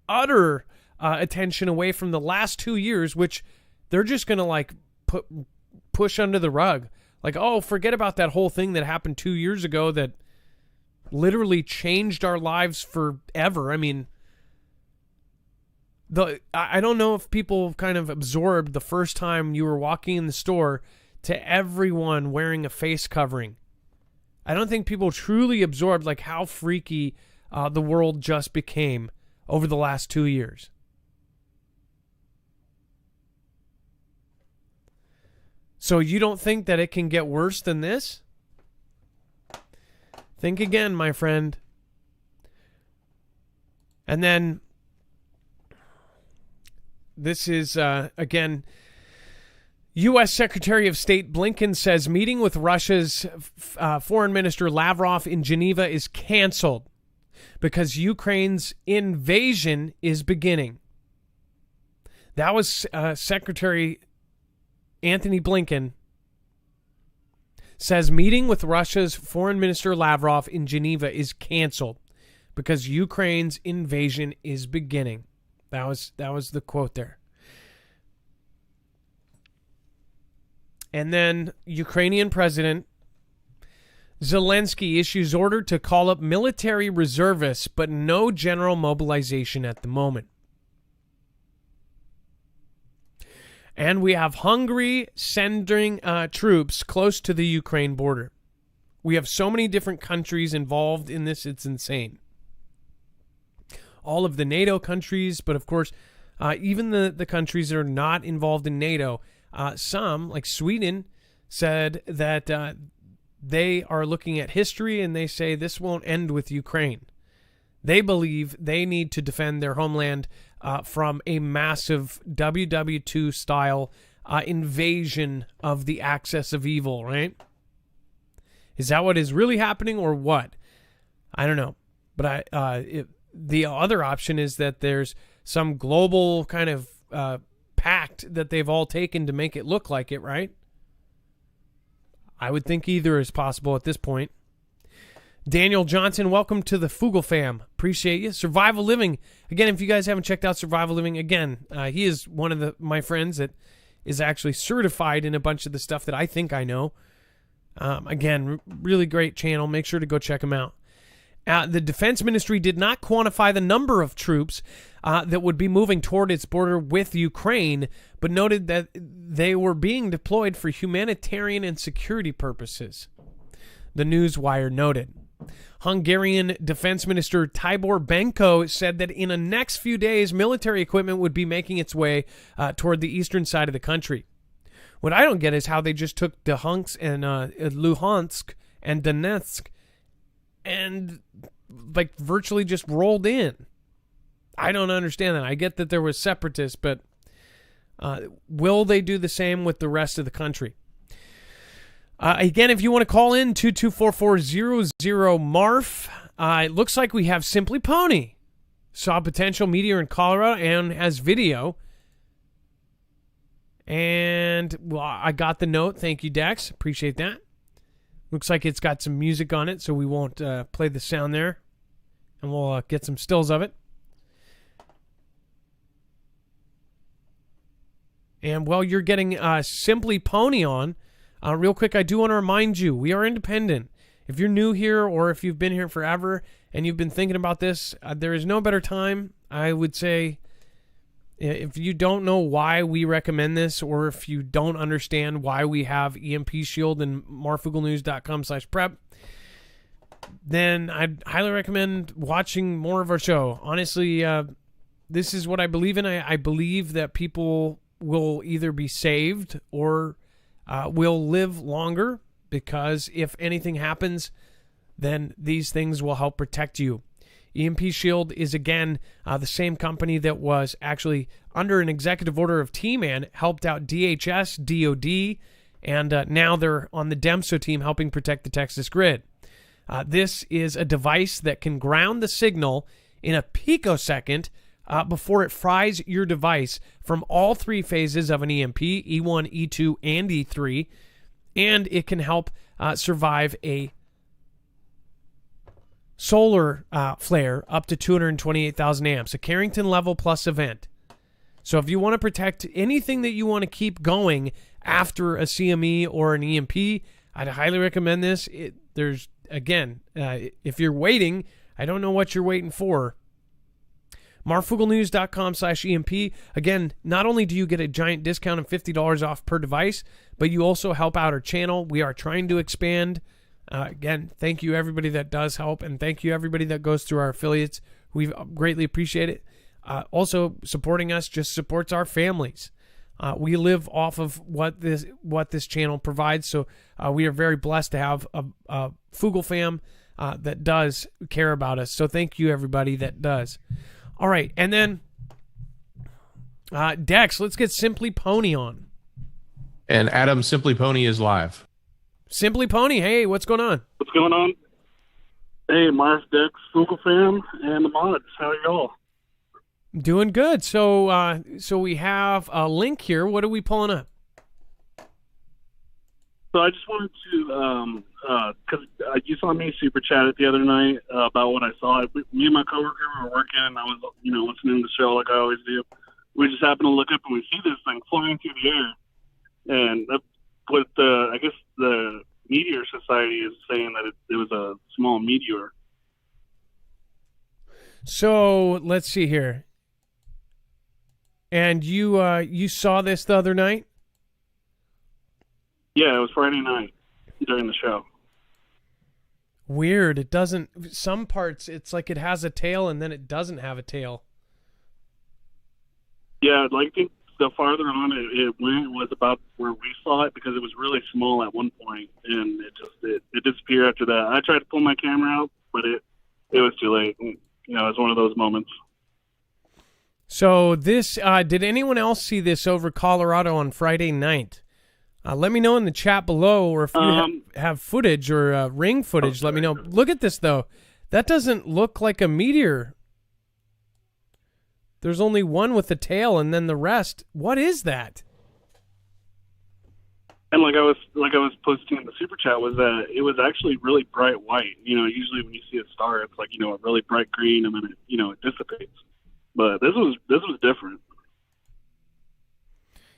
utter attention away from the last 2 years, which they're just going to push under the rug. Like, oh, forget about that whole thing that happened 2 years ago that literally changed our lives forever. I mean, I don't know if people kind of absorbed the first time you were walking in the store to everyone wearing a face covering. I don't think people truly absorbed like how freaky the world just became over the last 2 years. So you don't think that it can get worse than this? Think again, my friend. And then this is, again, U.S. Secretary of State Blinken says meeting with Russia's Foreign Minister Lavrov in Geneva is canceled because Ukraine's invasion is beginning. That was Secretary Anthony Blinken says meeting with Russia's Foreign Minister Lavrov in Geneva is canceled because Ukraine's invasion is beginning. That was the quote there. And then Ukrainian President Zelensky issues order to call up military reservists, but no general mobilization at the moment. And we have Hungary sending troops close to the Ukraine border. We have so many different countries involved in this, it's insane. All of the NATO countries, but of course, even the countries that are not involved in NATO, some, like Sweden, said that they are looking at history and they say this won't end with Ukraine. They believe they need to defend their homeland from a massive WW2 style invasion of the axis of evil, right? Is that what is really happening or what? I don't know. But the other option is that there's some global kind of pact that they've all taken to make it look like it, right? I would think either is possible at this point. Daniel Johnson, welcome to the Foogle fam. Appreciate you. Survival Living. Again, if you guys haven't checked out Survival Living, again, he is one of my friends that is actually certified in a bunch of the stuff that I think I know. Again, really great channel. Make sure to go check him out. The Defense Ministry did not quantify the number of troops that would be moving toward its border with Ukraine, but noted that they were being deployed for humanitarian and security purposes. The Newswire noted. Hungarian Defense Minister Tibor Benko said that in the next few days, military equipment would be making its way toward the eastern side of the country. What I don't get is how they just took Luhansk and Luhansk and Donetsk and like virtually just rolled in. I don't understand that. I get that there was separatists, but will they do the same with the rest of the country? Again, if you want to call in, 224-400-MARF. It looks like we have Simply Pony. Saw potential Meteor in Colorado and has video. And well, I got the note. Thank you, Dex. Appreciate that. Looks like it's got some music on it, so we won't play the sound there. And we'll get some stills of it. And while you're getting Simply Pony on, real quick, I do want to remind you, we are independent. If you're new here or if you've been here forever and you've been thinking about this, there is no better time. I would say if you don't know why we recommend this or if you don't understand why we have EMP Shield and marfooglenews.com/prep, then I'd highly recommend watching more of our show. Honestly, this is what I believe in. I believe that people will either be saved or will live longer because if anything happens, then these things will help protect you. EMP Shield is, again, the same company that was actually under an executive order of T-Man, helped out DHS, DOD, and now they're on the DEMSO team helping protect the Texas grid. This is a device that can ground the signal in a picosecond before it fries your device from all three phases of an EMP, E1, E2, and E3, and it can help survive a solar flare up to 228,000 amps, a Carrington level plus event. So if you want to protect anything that you want to keep going after a CME or an EMP, I'd highly recommend this. There's, again, if you're waiting, I don't know what you're waiting for. marfooglenews.com/EMP. Again, not only do you get a giant discount of $50 off per device, but you also help out our channel. We are trying to expand. Again, thank you everybody that does help, and thank you everybody that goes through our affiliates. We greatly appreciate it. Also, supporting us just supports our families. We live off of what this channel provides, so we are very blessed to have a Foogle fam that does care about us. So thank you, everybody that does. All right, and then Dex, let's get Simply Pony on. And Adam, Simply Pony is live. Simply Pony, hey, what's going on? What's going on? Hey, Marf, Dex, Foogle fam, and the mods. How are y'all? Doing good. So we have a link here. What are we pulling up? So I just wanted to, because you saw me super chat it the other night about what I saw. Me and my coworker were working, and I was, listening to the show like I always do. We just happened to look up, and we see this thing flying through the air. And what I guess the Meteor Society is saying that it was a small meteor. So let's see here. And you saw this the other night? Yeah, it was Friday night during the show. Weird. It doesn't. Some parts, it's like it has a tail, and then it doesn't have a tail. Yeah, I think the farther on it went was about where we saw it, because it was really small at one point, and it disappeared after that. I tried to pull my camera out, but it was too late. It was one of those moments. So this, did anyone else see this over Colorado on Friday night? Let me know in the chat below, or if you have footage or ring footage, let me know. Look at this, though. That doesn't look like a meteor. There's only one with a tail, and then the rest. What is that? And like I was posting in the super chat, was that it was actually really bright white. Usually when you see a star, it's like a really bright green, and then it dissipates. But this was different.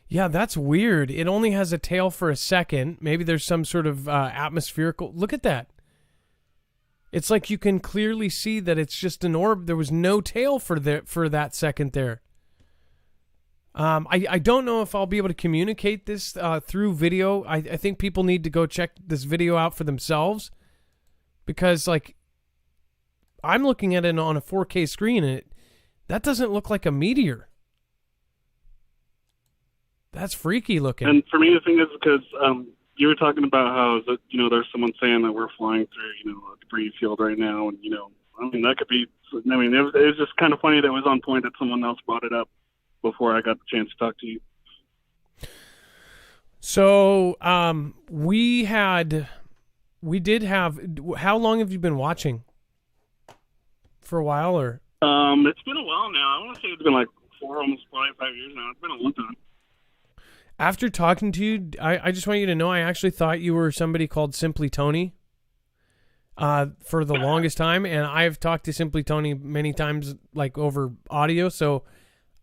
Yeah, that's weird. It only has a tail for a second. Maybe there's some sort of atmospherical. Look at that. It's like you can clearly see that it's just an orb. There was no tail for that second there. I don't know if I'll be able to communicate this through video. I think people need to go check this video out for themselves, because I'm looking at it on a 4K screen, and that doesn't look like a meteor. That's freaky looking. And for me, the thing is, because you were talking about how there's someone saying that we're flying through a debris field right now, and that could be. It was just kind of funny that it was on point that someone else brought it up before I got the chance to talk to you. So we did have. How long have you been watching? For a while, or? It's been a while now. I want to say it's been like 5 years now. It's been a long time. After talking to you, I just want you to know I actually thought you were somebody called Simply Tony for the longest time, and I've talked to Simply Tony many times, over audio, so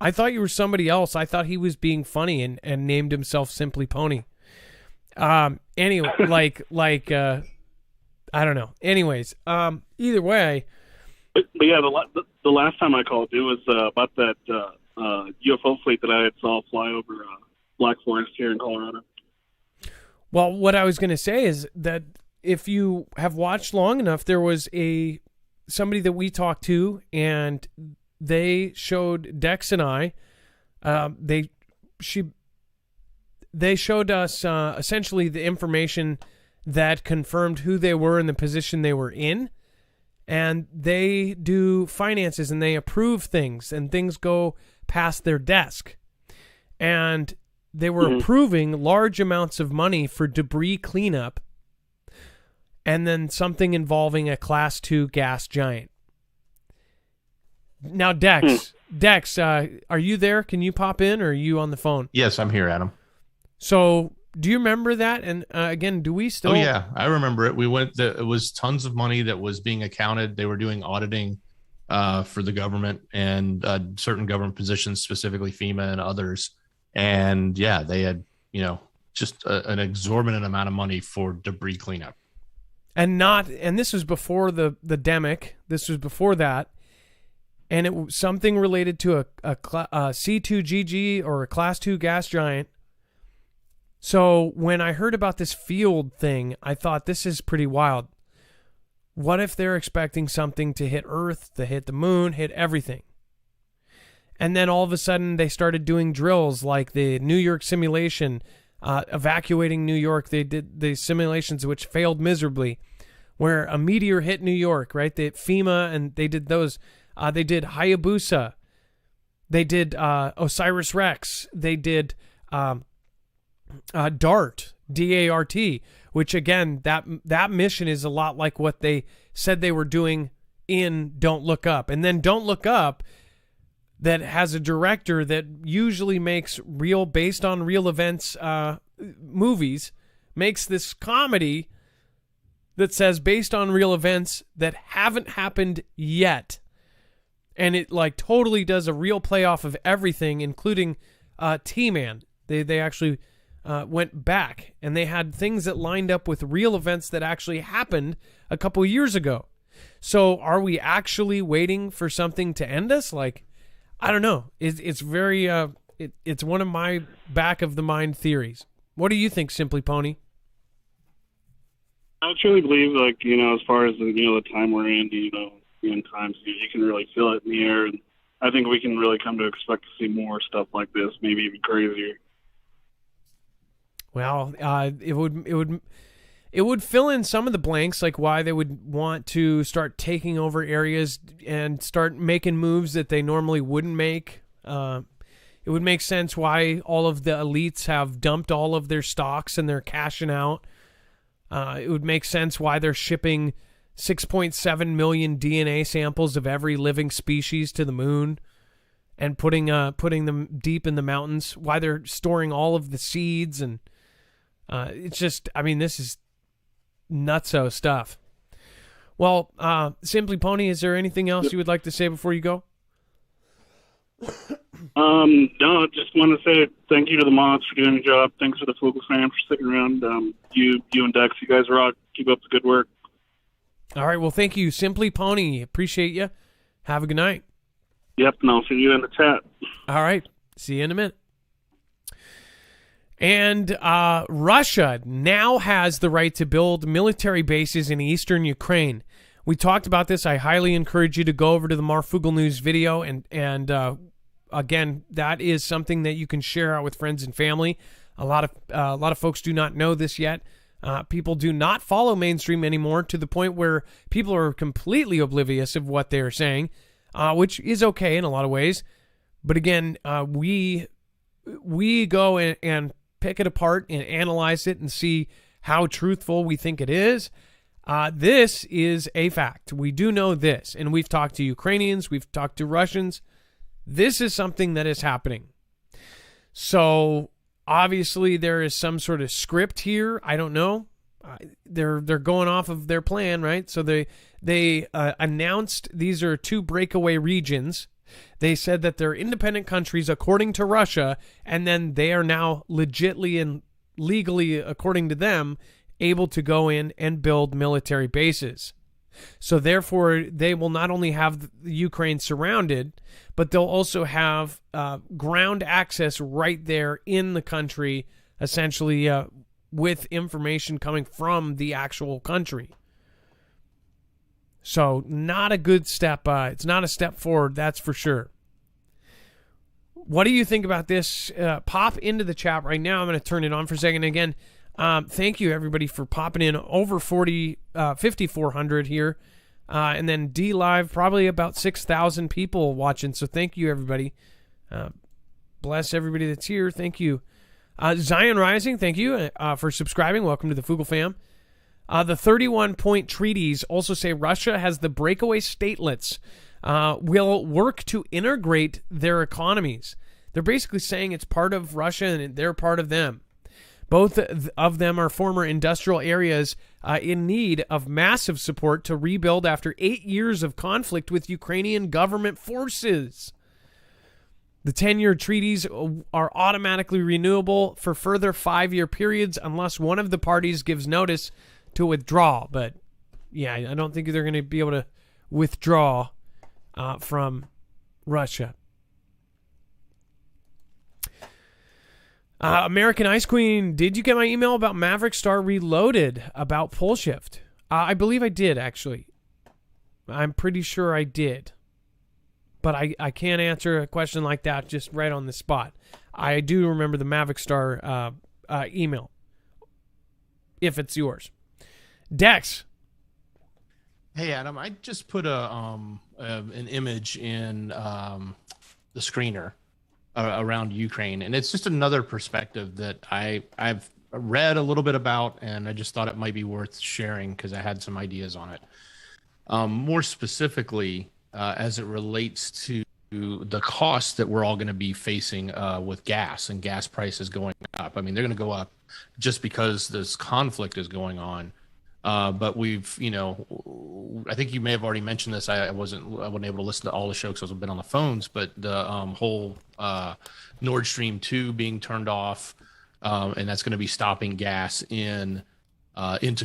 I thought you were somebody else. I thought he was being funny and named himself Simply Pony. Anyway, I don't know. Anyways, either way. But yeah, the last time I called, it was about that UFO fleet that I saw fly over Black Forest here in Colorado. Well, what I was going to say is that if you have watched long enough, there was somebody that we talked to, and they showed Dex and I. They showed us essentially the information that confirmed who they were and the position they were in. And they do finances, and they approve things, and things go past their desk. And they were approving large amounts of money for debris cleanup, and then something involving a Class 2 gas giant. Now, Dex, are you there? Can you pop in, or are you on the phone? Yes, I'm here, Adam. So, do you remember that? And again, do we still? Oh yeah, I remember it. It was tons of money that was being accounted. They were doing auditing for the government and certain government positions, specifically FEMA and others. And yeah, they had just an exorbitant amount of money for debris cleanup. And this was before the demic. This was before that. And it was something related to a C2GG or a Class 2 gas giant. So when I heard about this field thing, I thought, this is pretty wild. What if they're expecting something to hit Earth, to hit the moon, hit everything? And then all of a sudden they started doing drills like the New York simulation, evacuating New York. They did the simulations which failed miserably, where a meteor hit New York, right? They FEMA, and they did those. They did Hayabusa. They did Osiris Rex. They did DART, D-A-R-T, which again, that mission is a lot like what they said they were doing in Don't Look Up. And then Don't Look Up, that has a director that usually makes based on real events movies, makes this comedy that says based on real events that haven't happened yet. And it like totally does a real playoff of everything, including T-Man. They actually went back, and they had things that lined up with real events that actually happened a couple years ago. So are we actually waiting for something to end us? Like, I don't know. It's very it's one of my back of the mind theories. What do you think, Simply Pony? I truly believe, like, as far as the time we're in, in times you can really feel it in the air, and I think we can really come to expect to see more stuff like this, maybe even crazier. Well, it would fill in some of the blanks, like why they would want to start taking over areas and start making moves that they normally wouldn't make. It would make sense why all of the elites have dumped all of their stocks and they're cashing out. It would make sense why they're shipping 6.7 million DNA samples of every living species to the moon and putting them deep in the mountains, why they're storing all of the seeds. And it's just, this is nutso stuff. Well, Simply Pony, is there anything else you would like to say before you go? No, I just want to say thank you to the mods for doing your job. Thanks to the Foogle fam for sticking around. You and Dex, you guys rock. Keep up the good work. All right, well, thank you, Simply Pony. Appreciate you. Have a good night. Yep, and I'll see you in the chat. All right, see you in a minute. And Russia now has the right to build military bases in eastern Ukraine. We talked about this. I highly encourage you to go over to the Marfoogle News video. And again, that is something that you can share out with friends and family. A lot of folks do not know this yet. People do not follow mainstream anymore, to the point where people are completely oblivious of what they're saying, which is okay in a lot of ways. But again, we go and pick it apart and analyze it and see how truthful we think it is. This is a fact. We do know this, and we've talked to Ukrainians, we've talked to Russians. This is something that is happening. So obviously there is some sort of script here. I don't know. They're going off of their plan, right? So they announced these are 2 breakaway regions. They said that they're independent countries according to Russia, and then they are now legitly and legally, according to them, able to go in and build military bases. So therefore, they will not only have Ukraine surrounded, but they'll also have ground access right there in the country, essentially with information coming from the actual country. So not a good step. It's not a step forward, that's for sure. What do you think about this? Pop into the chat right now. I'm going to turn it on for a second. Again, thank you, everybody, for popping in. Over 5,400 here. And then D Live, probably about 6,000 people watching. So thank you, everybody. Bless everybody that's here. Thank you. Zion Rising, thank you for subscribing. Welcome to the Foogle fam. The 31-point treaties also say Russia has the breakaway statelets will work to integrate their economies. They're basically saying it's part of Russia and they're part of them. Both of them are former industrial areas in need of massive support to rebuild after 8 years of conflict with Ukrainian government forces. The 10-year treaties are automatically renewable for further 5-year periods unless one of the parties gives notice to withdraw. But yeah, I don't think they're going to be able to withdraw from Russia. American Ice Queen, did you get my email about Maverick Star Reloaded about pole shift? I believe I did, actually. I'm pretty sure I did. but I can't answer a question like that just right on the spot. I do remember the Mavic Star email, if it's yours. Dex. Hey, Adam, I just put an image in the screener around Ukraine, and it's just another perspective that I've read a little bit about, and I just thought it might be worth sharing because I had some ideas on it. More specifically, as it relates to the costs that we're all going to be facing with gas and gas prices going up. I mean, they're going to go up just because this conflict is going on. But we've, I think you may have already mentioned this. I wasn't able to listen to all the show because I've been on the phones, but the whole Nord Stream 2 being turned off, and that's going to be stopping gas into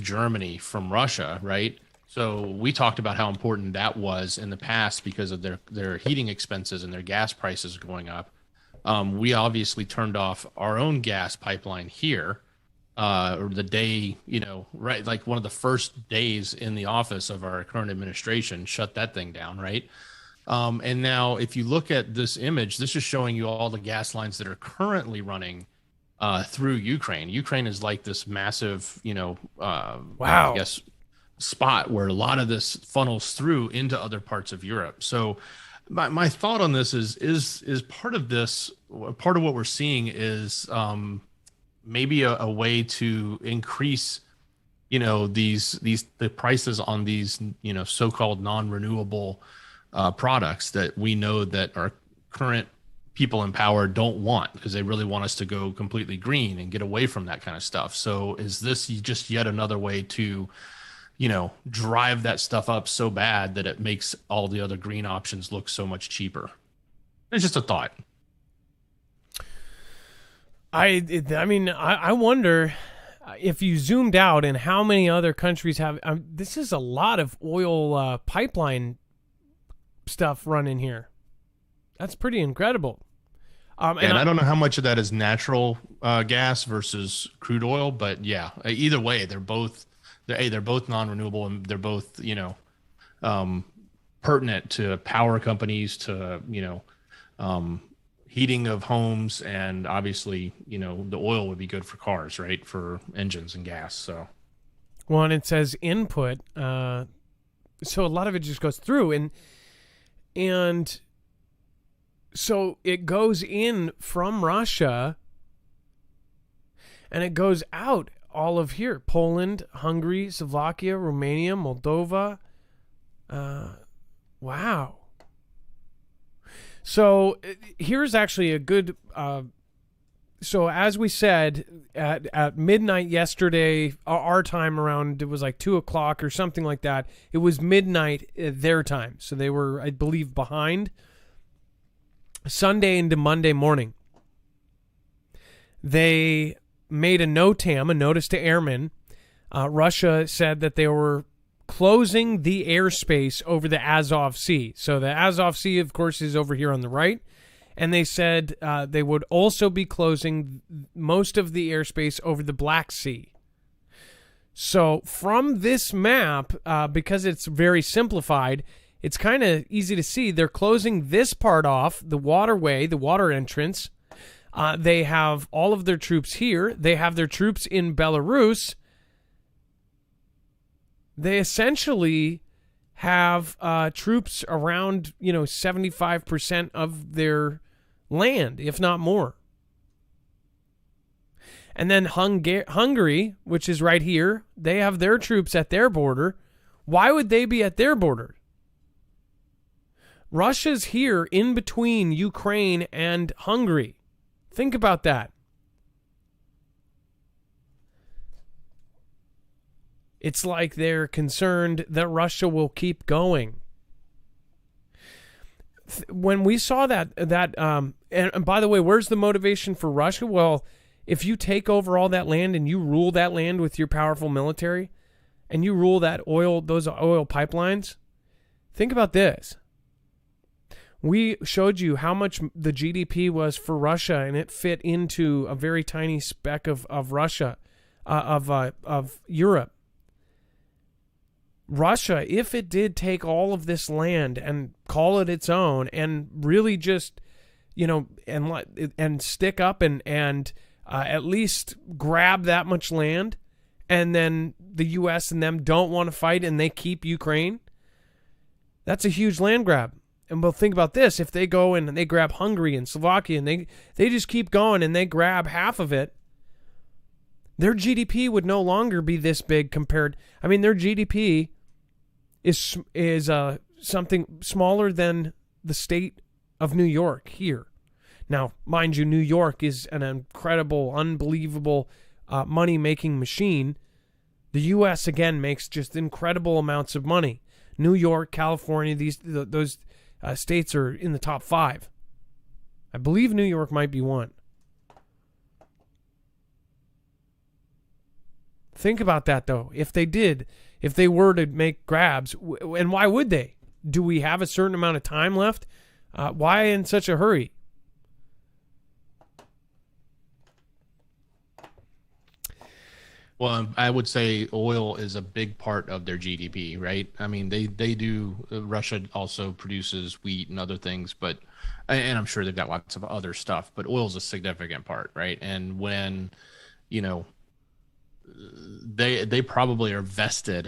Germany from Russia, right? So we talked about how important that was in the past because of their heating expenses and their gas prices going up. We obviously turned off our own gas pipeline here. Or the day, right, like one of the first days in the office of our current administration, shut that thing down, right? And now if you look at this image, this is showing you all the gas lines that are currently running through Ukraine. Ukraine is like this massive, I guess, spot where a lot of this funnels through into other parts of Europe. So my thought on this is part of this, part of what we're seeing is maybe a way to increase, the prices on these, so-called non-renewable products that we know that our current people in power don't want because they really want us to go completely green and get away from that kind of stuff. So is this just yet another way to, drive that stuff up so bad that it makes all the other green options look so much cheaper? It's just a thought. I wonder if you zoomed out and how many other countries have. This is a lot of oil pipeline stuff running here. That's pretty incredible. And I don't know how much of that is natural gas versus crude oil, but yeah, either way, they're both non-renewable, and they're both pertinent to power companies, to heating of homes, and obviously, the oil would be good for cars, right? For engines and gas. So, well, and it says input, so a lot of it just goes through, and so it goes in from Russia, and it goes out all of here: Poland, Hungary, Slovakia, Romania, Moldova. Wow. So here's actually a good. So as we said at midnight yesterday, our time around, it was like 2:00 or something like that. It was midnight their time, so they were, I believe, behind. Sunday into Monday morning, they made a NOTAM, a notice to airmen. Russia said that they were closing the airspace over the Azov Sea. So the Azov Sea, of course, is over here on the right. And they said they would also be closing most of the airspace over the Black Sea. So from this map, because it's very simplified, it's kind of easy to see. They're closing this part off, the waterway, the water entrance. They have all of their troops here. They have their troops in Belarus. They essentially have troops around, 75% of their land, if not more. And then Hungary, which is right here, they have their troops at their border. Why would they be at their border? Russia's here in between Ukraine and Hungary. Think about that. It's like they're concerned that Russia will keep going. When we saw that, and by the way, where's the motivation for Russia? Well, if you take over all that land and you rule that land with your powerful military, and you rule those oil pipelines, think about this. We showed you how much the GDP was for Russia, and it fit into a very tiny speck of Russia, of Europe. Russia, if it did take all of this land and call it its own and really just, and stick up and at least grab that much land, and then the U.S. and them don't want to fight and they keep Ukraine, that's a huge land grab. And we'll think about this. If they go in and they grab Hungary and Slovakia and they just keep going and they grab half of it, their GDP would no longer be this big compared. I mean, their GDP is something smaller than the state of New York here. Now, mind you, New York is an incredible, unbelievable money-making machine. The U.S., again, makes just incredible amounts of money. New York, California, those states are in the top 5. I believe New York might be one. Think about that, though. If they were to make grabs, and why would they? Do we have a certain amount of time left? Why in such a hurry? Well, I would say oil is a big part of their GDP, right? I mean, they do. Russia also produces wheat and other things, and I'm sure they've got lots of other stuff, but oil is a significant part, right? And when, they probably are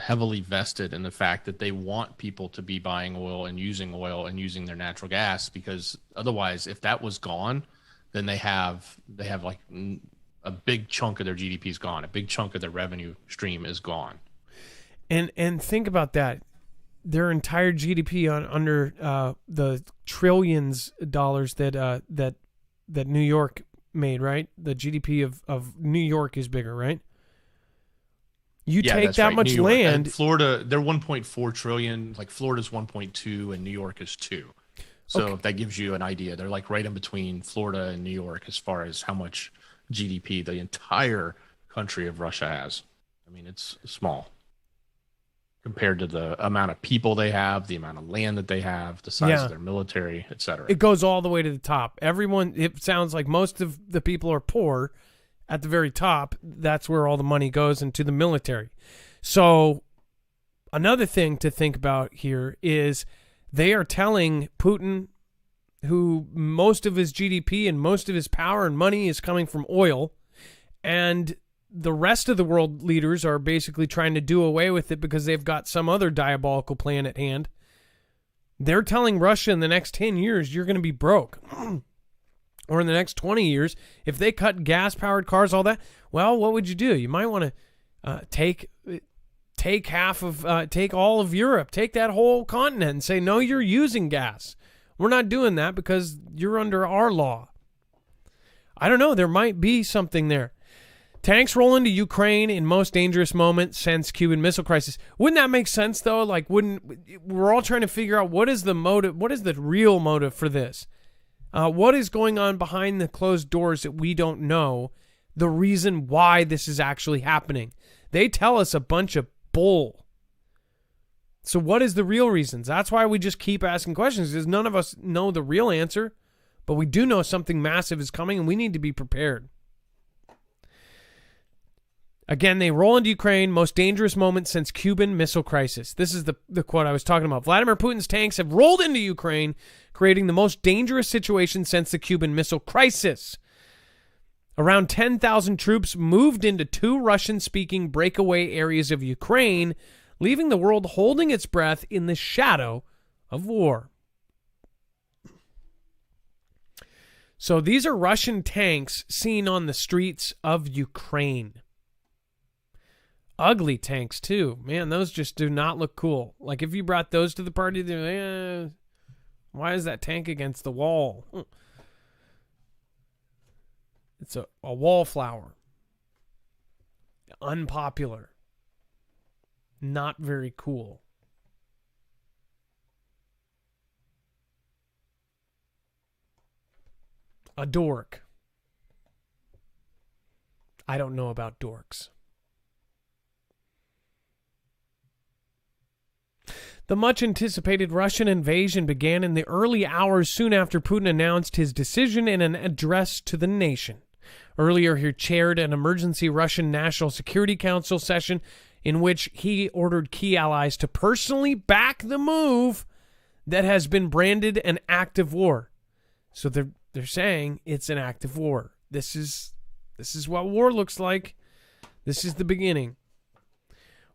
heavily vested in the fact that they want people to be buying oil and using their natural gas, because otherwise, if that was gone, then they have like a big chunk of their GDP is gone. A big chunk of their revenue stream is gone. And think about that. Their entire GDP under the trillions of dollars that New York made, right? The GDP of New York is bigger, right? You take that right. much land. And Florida, they're 1.4 trillion. Like Florida's 1.2 and New York is 2. So if that gives you an idea, they're like right in between Florida and New York as far as how much GDP the entire country of Russia has. I mean, it's small compared to the amount of people they have, the amount of land that they have, the size of their military, etc. It goes all the way to the top. It sounds like most of the people are poor at the very top. That's where all the money goes into the military. So another thing to think about here is they are telling Putin, who most of his GDP and most of his power and money is coming from oil, and the rest of the world leaders are basically trying to do away with it because they've got some other diabolical plan at hand. They're telling Russia in the next 10 years, you're going to be broke. Or in the next 20 years, if they cut gas-powered cars, all that, well, what would you do? You might want to take all of Europe, take that whole continent and say, no, you're using gas. We're not doing that because you're under our law. I don't know. There might be something there. Tanks roll into Ukraine in most dangerous moment since Cuban Missile Crisis. Wouldn't that make sense, though? Like, we're all trying to figure out what is the motive, what is the real motive for this? What is going on behind the closed doors that we don't know? The reason why this is actually happening. They tell us a bunch of bull. So what is the real reasons? That's why we just keep asking questions, because none of us know the real answer, but we do know something massive is coming and we need to be prepared. Again, they roll into Ukraine, most dangerous moment since Cuban Missile Crisis. This is the quote I was talking about. Vladimir Putin's tanks have rolled into Ukraine, creating the most dangerous situation since the Cuban Missile Crisis. Around 10,000 troops moved into 2 Russian-speaking breakaway areas of Ukraine, leaving the world holding its breath in the shadow of war. So these are Russian tanks seen on the streets of Ukraine. Ugly tanks, too. Man, those just do not look cool. Like, if you brought those to the party, why is that tank against the wall? It's a wallflower. Unpopular. Not very cool. A dork. I don't know about dorks. The much-anticipated Russian invasion began in the early hours soon after Putin announced his decision in an address to the nation. Earlier, he chaired an emergency Russian National Security Council session in which he ordered key allies to personally back the move that has been branded an act of war. So they're saying it's an act of war. This is what war looks like. This is the beginning.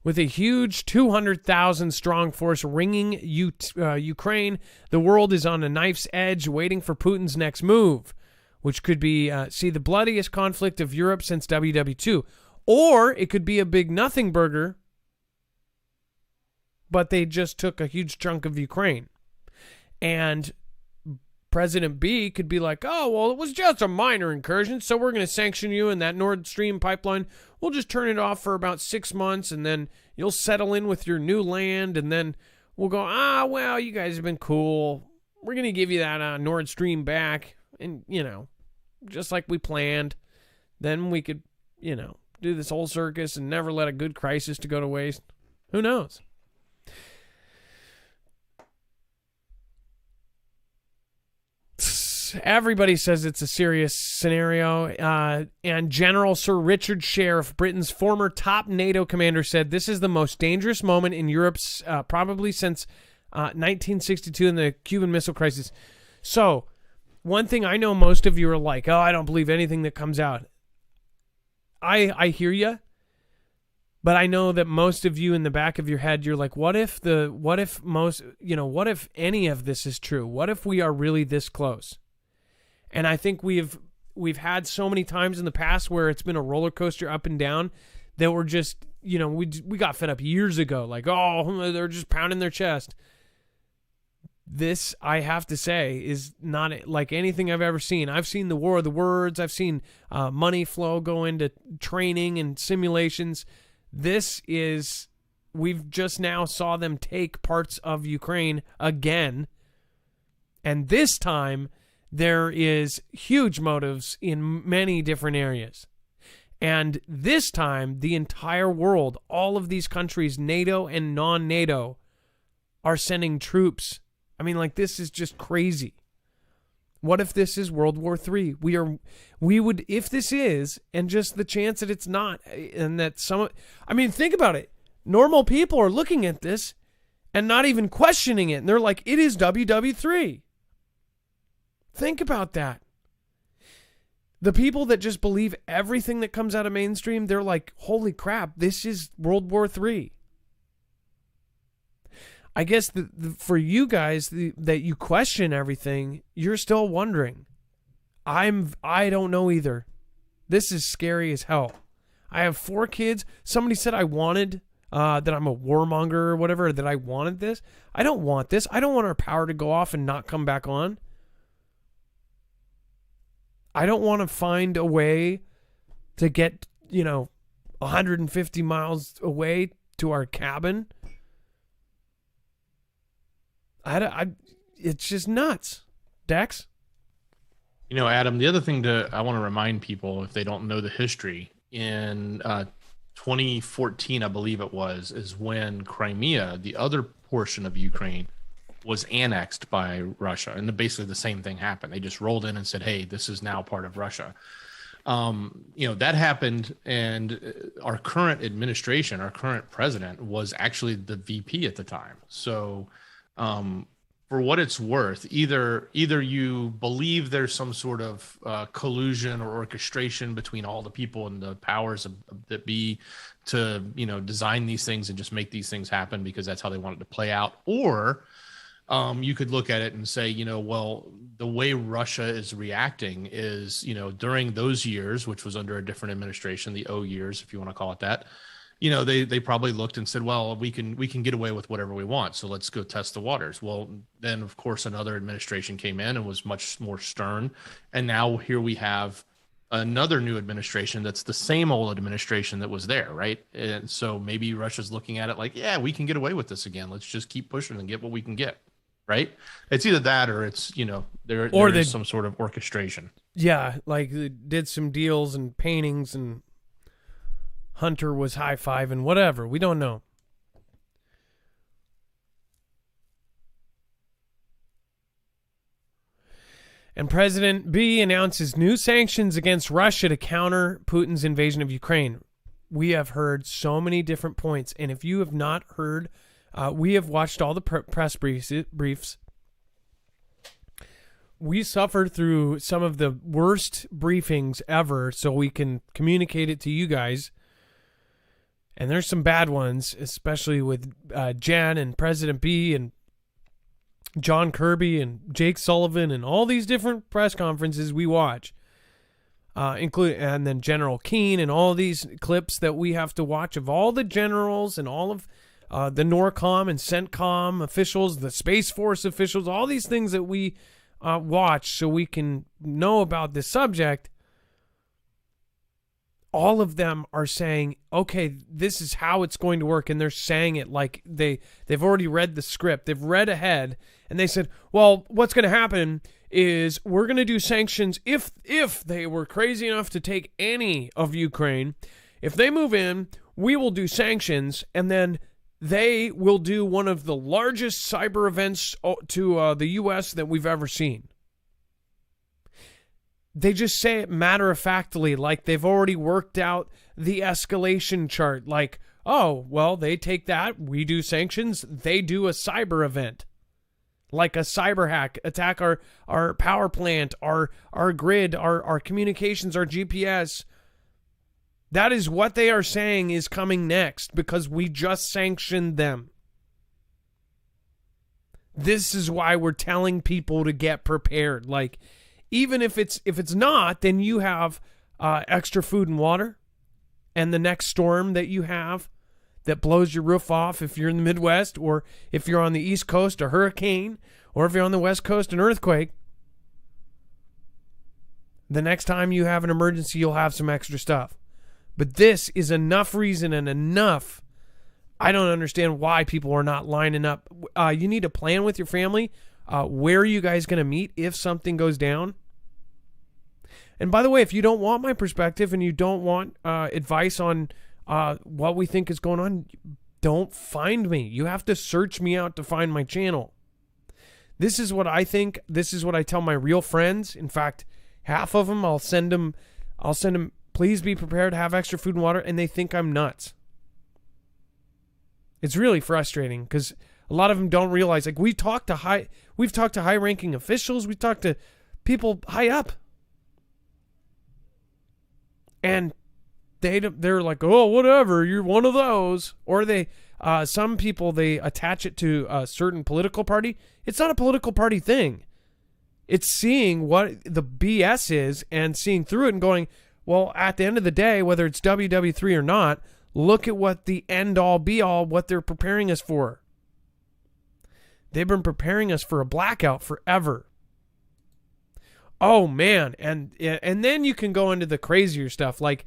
With a huge 200,000 strong force ringing Ukraine, the world is on a knife's edge waiting for Putin's next move, which could be, the bloodiest conflict of Europe since WW2. Or it could be a big nothing burger, but they just took a huge chunk of Ukraine. And President B could be like, oh, well, it was just a minor incursion, so we're going to sanction you, and that Nord Stream pipeline, we'll just turn it off for about 6 months, and then you'll settle in with your new land, and then we'll go, well, you guys have been cool. We're going to give you that Nord Stream back, and, just like we planned. Then we could, do this whole circus and never let a good crisis to go to waste. Who knows? Everybody says it's a serious scenario. And General Sir Richard Sheriff, Britain's former top NATO commander, said this is the most dangerous moment in Europe's probably since 1962 in the Cuban Missile Crisis. So, one thing I know most of you are like, oh, I don't believe anything that comes out. I hear you, but I know that most of you in the back of your head, you're like, what if any of this is true? What if we are really this close? And I think we've had so many times in the past where it's been a roller coaster up and down that we're just, we got fed up years ago. Like, oh, they're just pounding their chest. This, I have to say, is not like anything I've ever seen. I've seen the war of the words. I've seen money flow go into training and simulations. This is, we've just now saw them take parts of Ukraine again. And this time, there is huge motives in many different areas. And this time, the entire world, all of these countries, NATO and non-NATO, are sending troops. I mean, this is just crazy. What if this is World War III? We would, if this is, and just the chance that it's not, and that think about it. Normal people are looking at this and not even questioning it. And they're like, it is WW3. Think about that. The people that just believe everything that comes out of mainstream, they're like, holy crap, this is World War III. I guess for you guys that you question everything, you're still wondering. I don't know either. This is scary as hell. I have 4 kids. Somebody said I wanted that I'm a warmonger or whatever, that I wanted this. I don't want this. I don't want our power to go off and not come back on. I don't want to find a way to get, 150 miles away to our cabin. It's just nuts. Dex? Adam, the other thing I want to remind people, if they don't know the history, in 2014, I believe it was, is when Crimea, the other portion of Ukraine, was annexed by Russia. And basically the same thing happened. They just rolled in and said, hey, this is now part of Russia. That happened, and our current administration, our current president, was actually the VP at the time. So for what it's worth, either you believe there's some sort of collusion or orchestration between all the people and the powers that be to, design these things and just make these things happen because that's how they want it to play out, or you could look at it and say, well, the way Russia is reacting is, during those years, which was under a different administration, the O years, if you want to call it that, they probably looked and said, well, we can get away with whatever we want, so let's go test the waters. Well, then, of course, another administration came in and was much more stern. And now here we have another new administration that's the same old administration that was there, right? And so maybe Russia's looking at it like, yeah, we can get away with this again. Let's just keep pushing and get what we can get. Right? It's either that or it's, there is some sort of orchestration. Yeah, like they did some deals and paintings and Hunter was high-fiving, whatever. We don't know. And President B announces new sanctions against Russia to counter Putin's invasion of Ukraine. we have heard so many different points. And if you have not heard, we have watched all the press briefs. We suffered through some of the worst briefings ever so we can communicate it to you guys. And there's some bad ones, especially with Jen and President B and John Kirby and Jake Sullivan and all these different press conferences we watch. And then General Keane and all these clips that we have to watch of all the generals and all of the NORCOM and CENTCOM officials, the Space Force officials, all these things that we watch so we can know about this subject. All of them are saying, okay, this is how it's going to work. And they're saying it like they've already read the script. They've read ahead. And they said, well, what's going to happen is we're going to do sanctions if they were crazy enough to take any of Ukraine. If they move in, we will do sanctions. And then they will do one of the largest cyber events to the U.S. that we've ever seen. They just say it matter-of-factly, like they've already worked out the escalation chart. Like, oh, well, they take that, we do sanctions, they do a cyber event. Like a cyber hack, attack our power plant, our grid, our communications, our GPS. That is what they are saying is coming next because we just sanctioned them. This is why we're telling people to get prepared. Like, even if it's not, then you have extra food and water, and the next storm that you have that blows your roof off if you're in the Midwest, or if you're on the East Coast, a hurricane, or if you're on the West Coast, an earthquake. The next time you have an emergency, you'll have some extra stuff. But this is enough reason and enough. I don't understand why people are not lining up. You need to plan with your family. Where are you guys going to meet if something goes down? And by the way, if you don't want my perspective and you don't want advice on what we think is going on, don't find me. You have to search me out to find my channel. This is what I think. This is what I tell my real friends. In fact, half of them, I'll send them, please be prepared to have extra food and water, and they think I'm nuts. It's really frustrating because a lot of them don't realize, like, we've talked to high-ranking officials, we've talked to people high up, and they're like, oh, whatever, you're one of those. Or some people, they attach it to a certain political party. It's not a political party thing. It's seeing what the BS is and seeing through it and going, well, at the end of the day, whether it's WW3 or not, look at what the end-all, be-all, what they're preparing us for. They've been preparing us for a blackout forever. Oh, man. And then you can go into the crazier stuff, like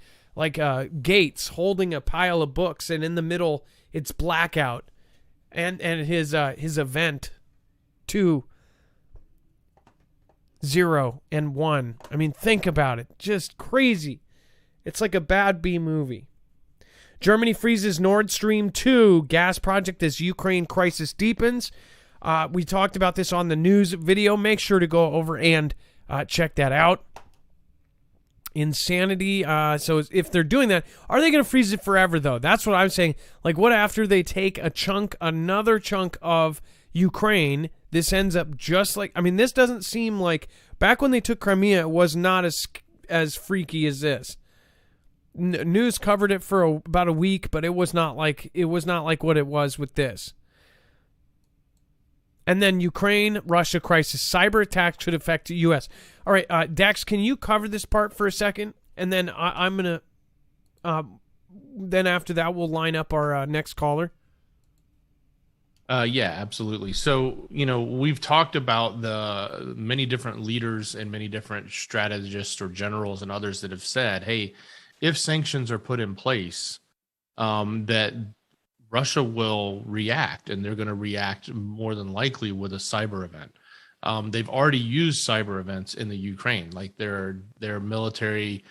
Gates holding a pile of books, and in the middle, it's blackout. And his event, 2, 0, and 1. I mean, think about it. Just crazy. It's like a bad B movie. Germany freezes Nord Stream 2 gas project as Ukraine crisis deepens. We talked about this on the news video. Make sure to go over and check that out. Insanity. So if they're doing that, are they going to freeze it forever, though? That's what I'm saying. Like, what after they take another chunk of Ukraine, this ends up just like, I mean, this doesn't seem like, back when they took Crimea, it was not as freaky as this. News covered it for about a week, but it was not like what it was with this. And then Ukraine, Russia crisis. Cyber attack should affect the U.S. All right, Dex, can you cover this part for a second? And then I'm going to... then after that, we'll line up our next caller. Yeah, absolutely. So, we've talked about the many different leaders and many different strategists or generals and others that have said, hey, if sanctions are put in place, that Russia will react, and they're going to react more than likely with a cyber event. They've already used cyber events in the Ukraine, like their military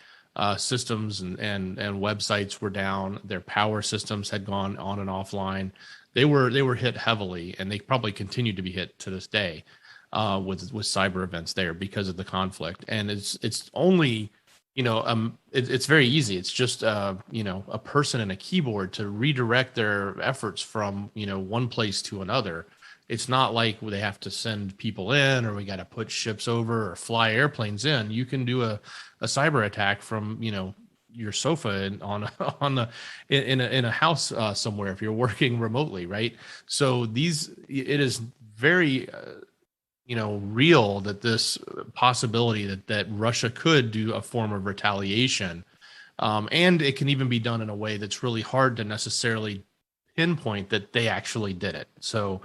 systems and websites were down. Their power systems had gone on and offline. They were hit heavily, and they probably continue to be hit to this day with cyber events there because of the conflict. And it's only it's very easy. It's just, a person and a keyboard to redirect their efforts from, one place to another. It's not like they have to send people in, or we got to put ships over or fly airplanes in. You can do a cyber attack from, your sofa on in a house somewhere if you're working remotely, right? So it is very real that this possibility that Russia could do a form of retaliation, and it can even be done in a way that's really hard to necessarily pinpoint that they actually did it. So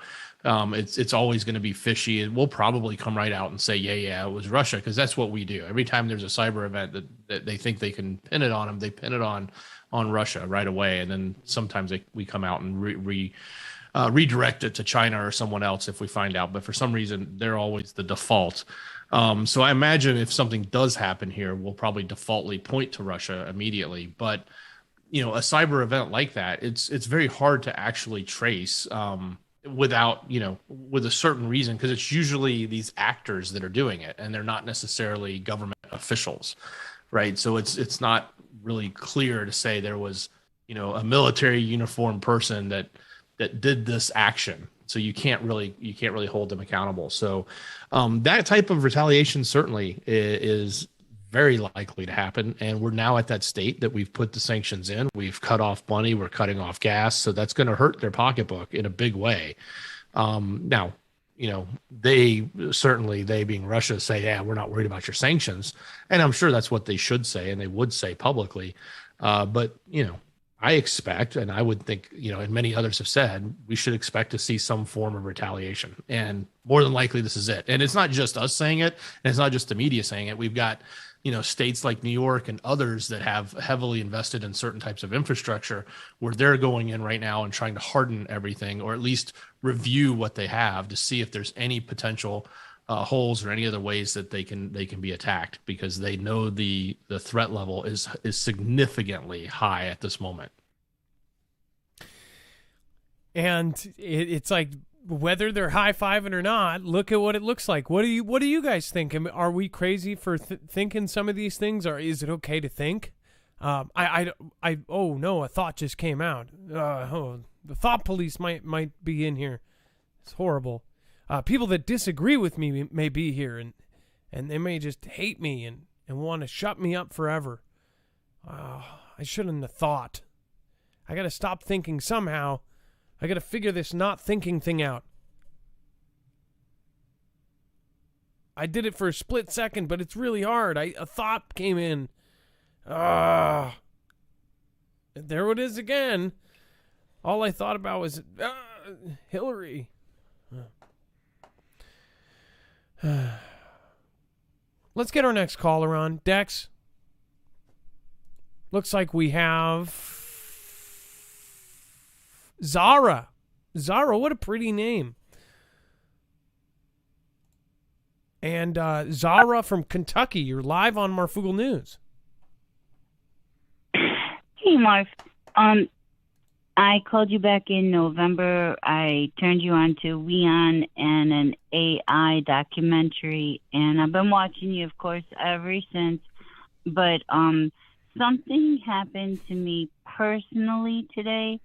it's always going to be fishy, and we'll probably come right out and say, yeah, it was Russia, because that's what we do. Every time there's a cyber event that they think they can pin it on them, they pin it on Russia right away, and then sometimes we come out and redirect it to China or someone else if we find out. But for some reason, they're always the default. So I imagine if something does happen here, we'll probably defaultly point to Russia immediately. But a cyber event like that, it's very hard to actually trace without with a certain reason, because it's usually these actors that are doing it, and they're not necessarily government officials, right? So it's not really clear to say there was a military uniformed person that did this action. So you can't really hold them accountable. So that type of retaliation certainly is very likely to happen. And we're now at that state that we've put the sanctions in. We've cut off money. We're cutting off gas. So that's going to hurt their pocketbook in a big way. Now, they being Russia say, yeah, we're not worried about your sanctions. And I'm sure that's what they should say, and they would say publicly. But I expect, and I would think, and many others have said, we should expect to see some form of retaliation. And more than likely, this is it. And it's not just us saying it, and it's not just the media saying it. We've got, states like New York and others that have heavily invested in certain types of infrastructure, where they're going in right now and trying to harden everything, or at least review what they have to see if there's any potential holes or any other ways that they can be attacked, because they know the threat level is significantly high at this moment. And it's like, whether they're high-fiving or not, look at what it looks like. What do you guys think? Are we crazy for thinking some of these things, or is it okay to think? Oh no, a thought just came out. The thought police might be in here. It's horrible. People that disagree with me may be here, and they may just hate me and want to shut me up forever. I shouldn't have thought. I got to stop thinking somehow. I got to figure this not thinking thing out. I did it for a split second, but it's really hard. A thought came in. There it is again. All I thought about was Hillary. Let's get our next caller on. Dex. Looks like we have Zara. Zara, what a pretty name. And Zara from Kentucky, you're live on Marfoogle News. Hey, Marf. I called you back in November. I turned you on to Weon and an AI documentary, and I've been watching you, of course, ever since. But something happened to me personally today,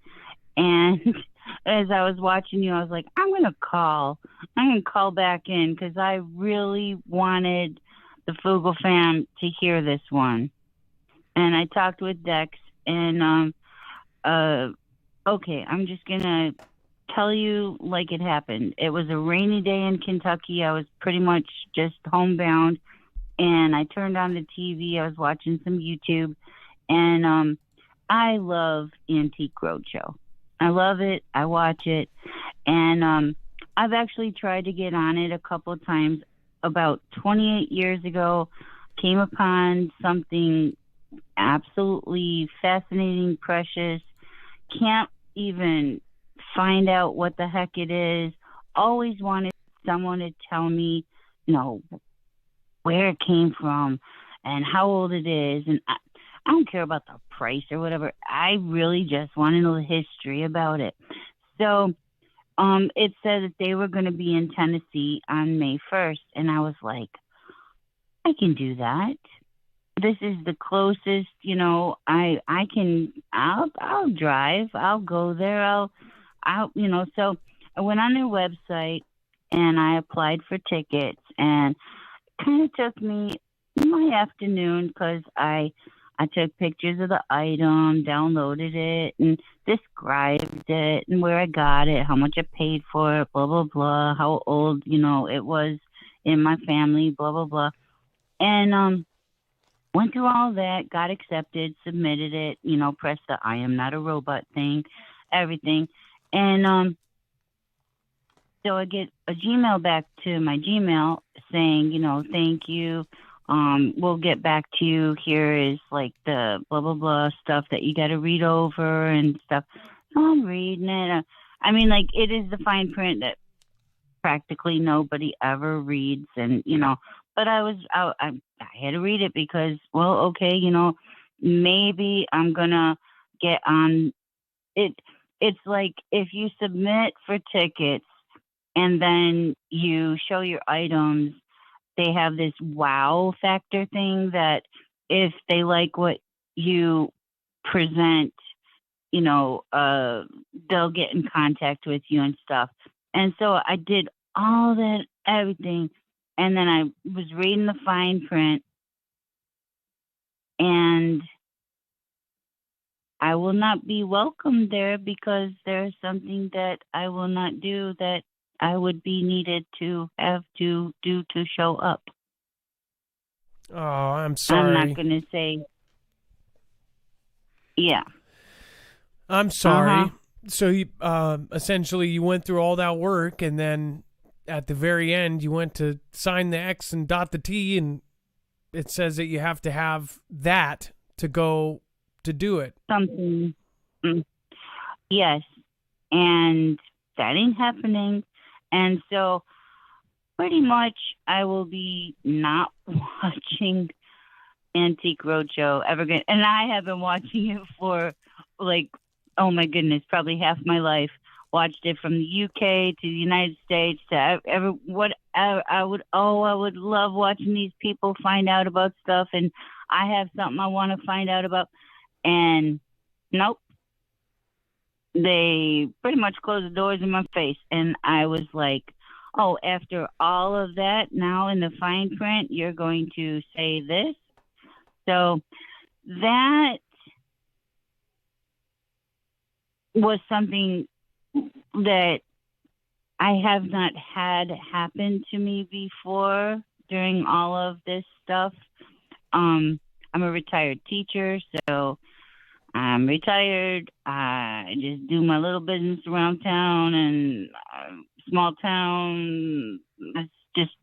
and as I was watching you, I was like, I'm going to call back in, because I really wanted the Foogle fam to hear this one. And I talked with Dex, and okay, I'm just going to tell you like it happened. It was a rainy day in Kentucky. I was pretty much just homebound, and I turned on the TV. I was watching some YouTube, and I love Antique Roadshow. I love it. I watch it. And I've actually tried to get on it a couple of times. About 28 years ago, came upon something absolutely fascinating, precious. Can't even find out what the heck it is. Always wanted someone to tell me, where it came from and how old it is. And I don't care about the price or whatever. I really just want to know the history about it. So it said that they were going to be in Tennessee on May 1st. And I was like, I can do that. this is the closest, I'll drive, I'll go there, so I went on their website and I applied for tickets, and it kind of took me my afternoon because I took pictures of the item, downloaded it, and described it and where I got it, how much I paid for it, blah, blah, blah, how old, it was in my family, blah, blah, blah. And went through all that, got accepted, submitted it, pressed the I am not a robot thing, everything. And so I get a Gmail back to my Gmail saying, thank you. We'll get back to you. Here is like the blah, blah, blah stuff that you got to read over and stuff. So I'm reading it. It is the fine print that practically nobody ever reads. And, but I had to read it because, well, okay, maybe I'm going to get on it. It's like if you submit for tickets and then you show your items, they have this wow factor thing that if they like what you present, they'll get in contact with you and stuff. And so I did all that, everything. And then I was reading the fine print, and I will not be welcomed there because there's something that I will not do that I would be needed to have to do to show up. Oh, I'm sorry. I'm not going to say. Yeah. I'm sorry. So you, essentially you went through all that work, and then at the very end you went to sign the X and dot the T, and it says that you have to have that to go to do it. Something. Yes. And that ain't happening. And so pretty much I will be not watching Antique Roadshow ever again. And I have been watching it for oh my goodness, probably half my life. Watched it from the UK to the United States to I would love watching these people find out about stuff, and I have something I want to find out about, and nope. They pretty much closed the doors in my face, and I was like, oh, after all of that, now in the fine print, you're going to say this? So that was something that I have not had happen to me before during all of this stuff. I'm a retired teacher, so I'm retired. I just do my little business around town and small town. It's just,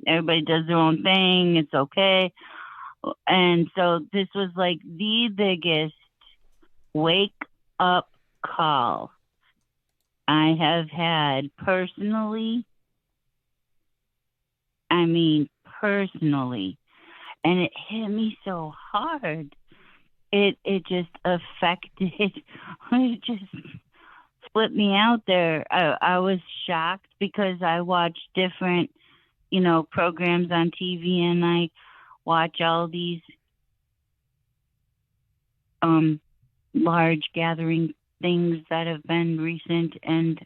everybody does their own thing. It's okay. And so this was like the biggest wake up call I have had personally. Personally. And it hit me so hard. It just affected, it just flipped me out there. I was shocked because I watch different, programs on TV, and I watch all these large gathering things that have been recent, and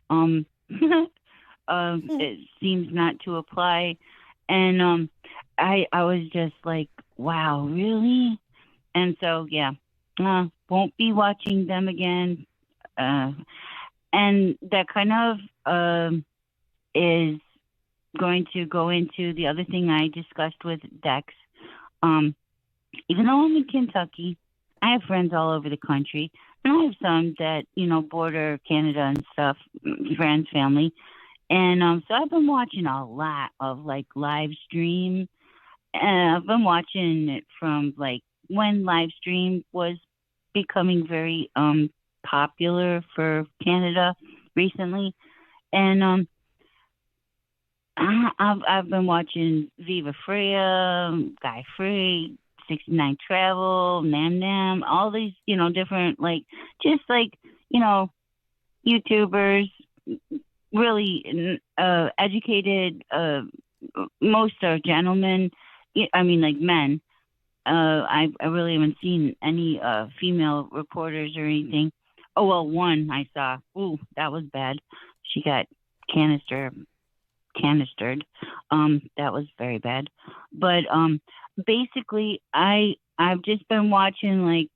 it seems not to apply. And I was just like, wow, really? And so, yeah, won't be watching them again. And that kind of is going to go into the other thing I discussed with Dex. Even though I'm in Kentucky, I have friends all over the country. And I have some that, border Canada and stuff, friends, family. And so I've been watching a lot of, live stream. And I've been watching it from, when live stream was becoming very popular for Canada recently. And I've been watching Viva Freya, Guy Free, 69 Travel, Nam Nam, all these, different, YouTubers, really educated, most are gentlemen, men, I really haven't seen any female reporters or anything. Oh well, one I saw. Ooh, that was bad. She got canistered. That was very bad. But basically, I've just been watching, like,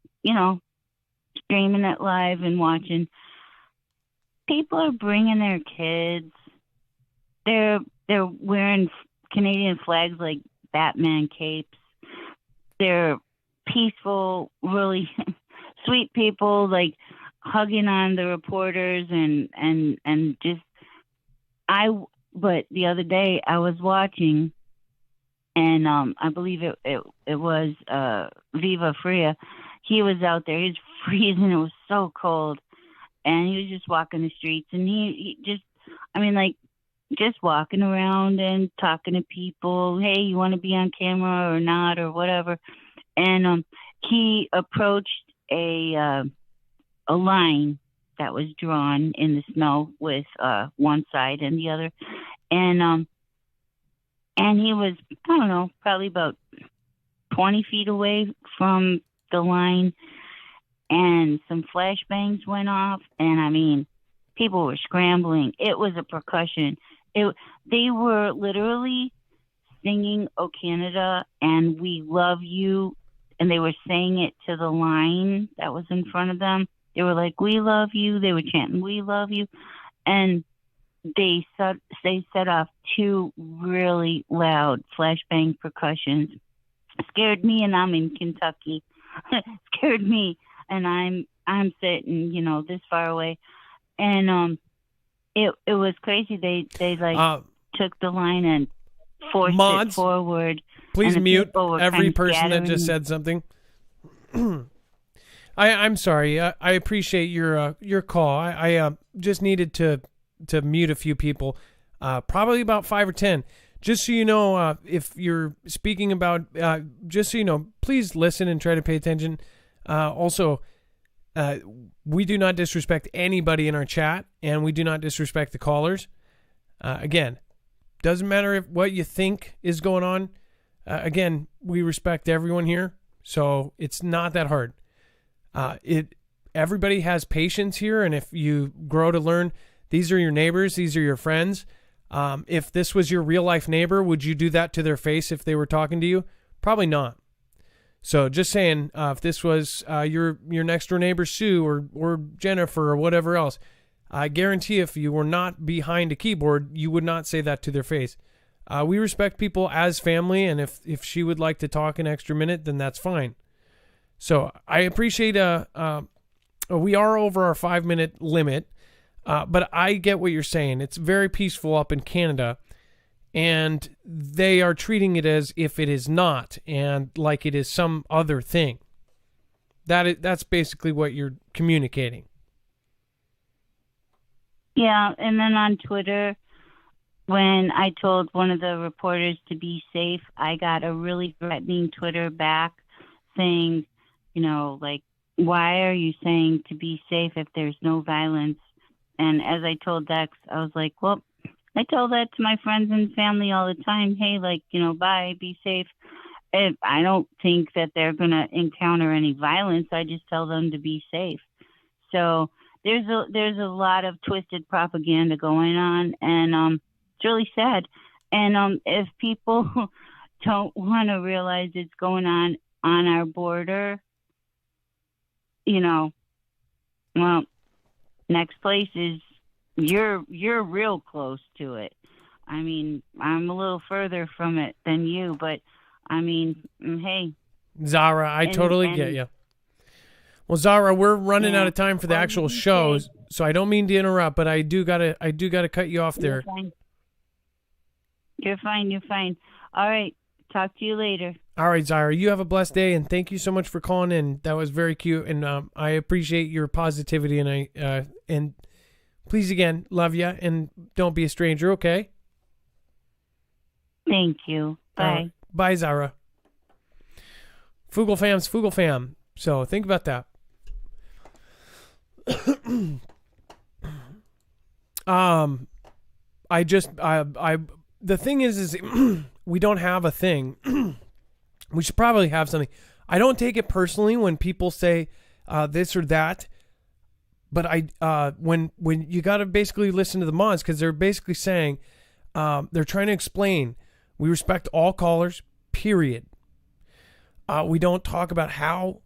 streaming it live and watching. People are bringing their kids. They're wearing Canadian flags like Batman capes. They're peaceful, really sweet people, like hugging on the reporters and just But the other day I was watching, and I believe it was Viva Fria. He was out there. He was freezing. It was so cold, and he was just walking the streets. And he just, just walking around and talking to people. Hey, you want to be on camera or not, or whatever. And he approached a line that was drawn in the snow with one side and the other, and he was, I don't know, probably about 20 feet away from the line, and some flashbangs went off, and people were scrambling. It was a percussion. They were literally singing "O Canada" and "We love you," and they were saying it to the line that was in front of them. They were like, "We love you." They were chanting, "We love you," and they set off two really loud flashbang percussions. Scared me, and I'm in Kentucky. Scared me, and I'm sitting, this far away, and it was crazy. They took the line and forced it forward. Please mute every person that just said something. I'm sorry. I appreciate your call. I just needed to mute a few people, probably about 5 or 10. Just so you know, if you're speaking about, just so you know, please listen and try to pay attention. Also, we do not disrespect anybody in our chat, and we do not disrespect the callers. Again, doesn't matter what you think is going on. Again, we respect everyone here, so it's not that hard. Everybody has patience here, and if you grow to learn, these are your neighbors, these are your friends. If this was your real life neighbor, would you do that to their face if they were talking to you? Probably not. So just saying, if this was your next door neighbor Sue or Jennifer or whatever else, I guarantee if you were not behind a keyboard, you would not say that to their face. We respect people as family, and if she would like to talk an extra minute, then that's fine. So I appreciate we are over our 5-minute limit, but I get what you're saying. It's very peaceful up in Canada, and they are treating it as if it is not, and like it is some other thing. That's basically what you're communicating. Yeah, and then on Twitter, when I told one of the reporters to be safe, I got a really threatening Twitter back saying, like, why are you saying to be safe if there's no violence? And as I told Dex, I was like, well, I tell that to my friends and family all the time. Hey, bye, be safe. If I don't think that they're going to encounter any violence, I just tell them to be safe. So there's a lot of twisted propaganda going on, and it's really sad. And if people don't want to realize it's going on our border, well, next place is you're real close to it. I'm a little further from it than you, but hey, Zara, I totally get you. Well, Zara, we're running out of time for the actual shows, so I don't mean to interrupt, but I do gotta cut you off there. You're fine. All right, talk to you later. All right, Zara, you have a blessed day, and thank you so much for calling in. That was very cute, and I appreciate your positivity, and please, again, love you, and don't be a stranger, okay? Thank you. Bye. Bye, Zara. Foogle fam's Foogle fam, so think about that. The thing is we don't have a thing. We should probably have something. I don't take it personally when people say this or that, but when you got to basically listen to the mods, because they're basically saying, they're trying to explain, we respect all callers, period. We don't talk about how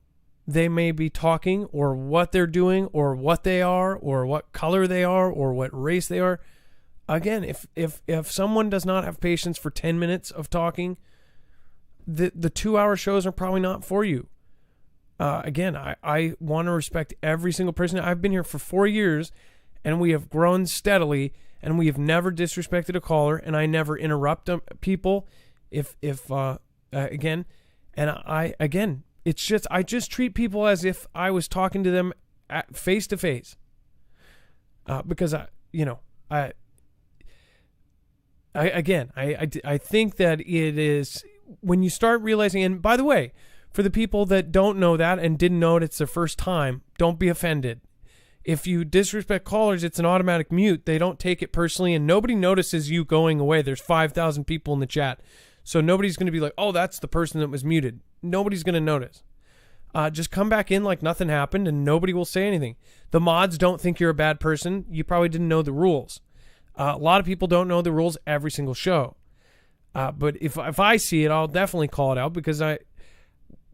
they may be talking or what they're doing or what they are or what color they are or what race they are. Again, if someone does not have patience for 10 minutes of talking, the 2-hour shows are probably not for you. Again, I want to respect every single person. I've been here for 4 years, and we have grown steadily, and we have never disrespected a caller, and I never interrupt people. Again, it's just, I just treat people as if I was talking to them face to face. Because I think that it is, when you start realizing, and by the way, for the people that don't know that and didn't know it, it's their first time, don't be offended. If you disrespect callers, it's an automatic mute. They don't take it personally, and nobody notices you going away. There's 5,000 people in the chat. So nobody's going to be like, oh, that's the person that was muted. Nobody's going to notice. Just come back in like nothing happened, and nobody will say anything. The mods don't think you're a bad person. You probably didn't know the rules. A lot of people don't know the rules every single show. But if I see it, I'll definitely call it out, because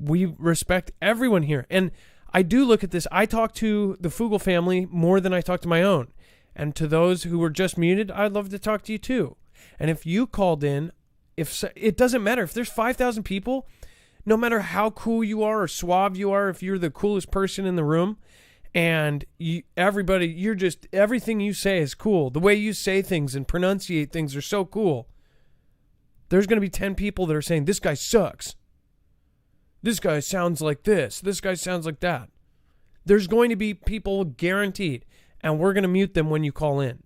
we respect everyone here. And I do look at this. I talk to the Foogle family more than I talk to my own. And to those who were just muted, I'd love to talk to you too. And if you called in, it doesn't matter. If there's 5,000 people, no matter how cool you are or suave you are, if you're the coolest person in the room, and everything you say is cool. The way you say things and pronunciate things are so cool. There's going to be 10 people that are saying, this guy sucks. This guy sounds like this. This guy sounds like that. There's going to be people guaranteed, and we're going to mute them when you call in.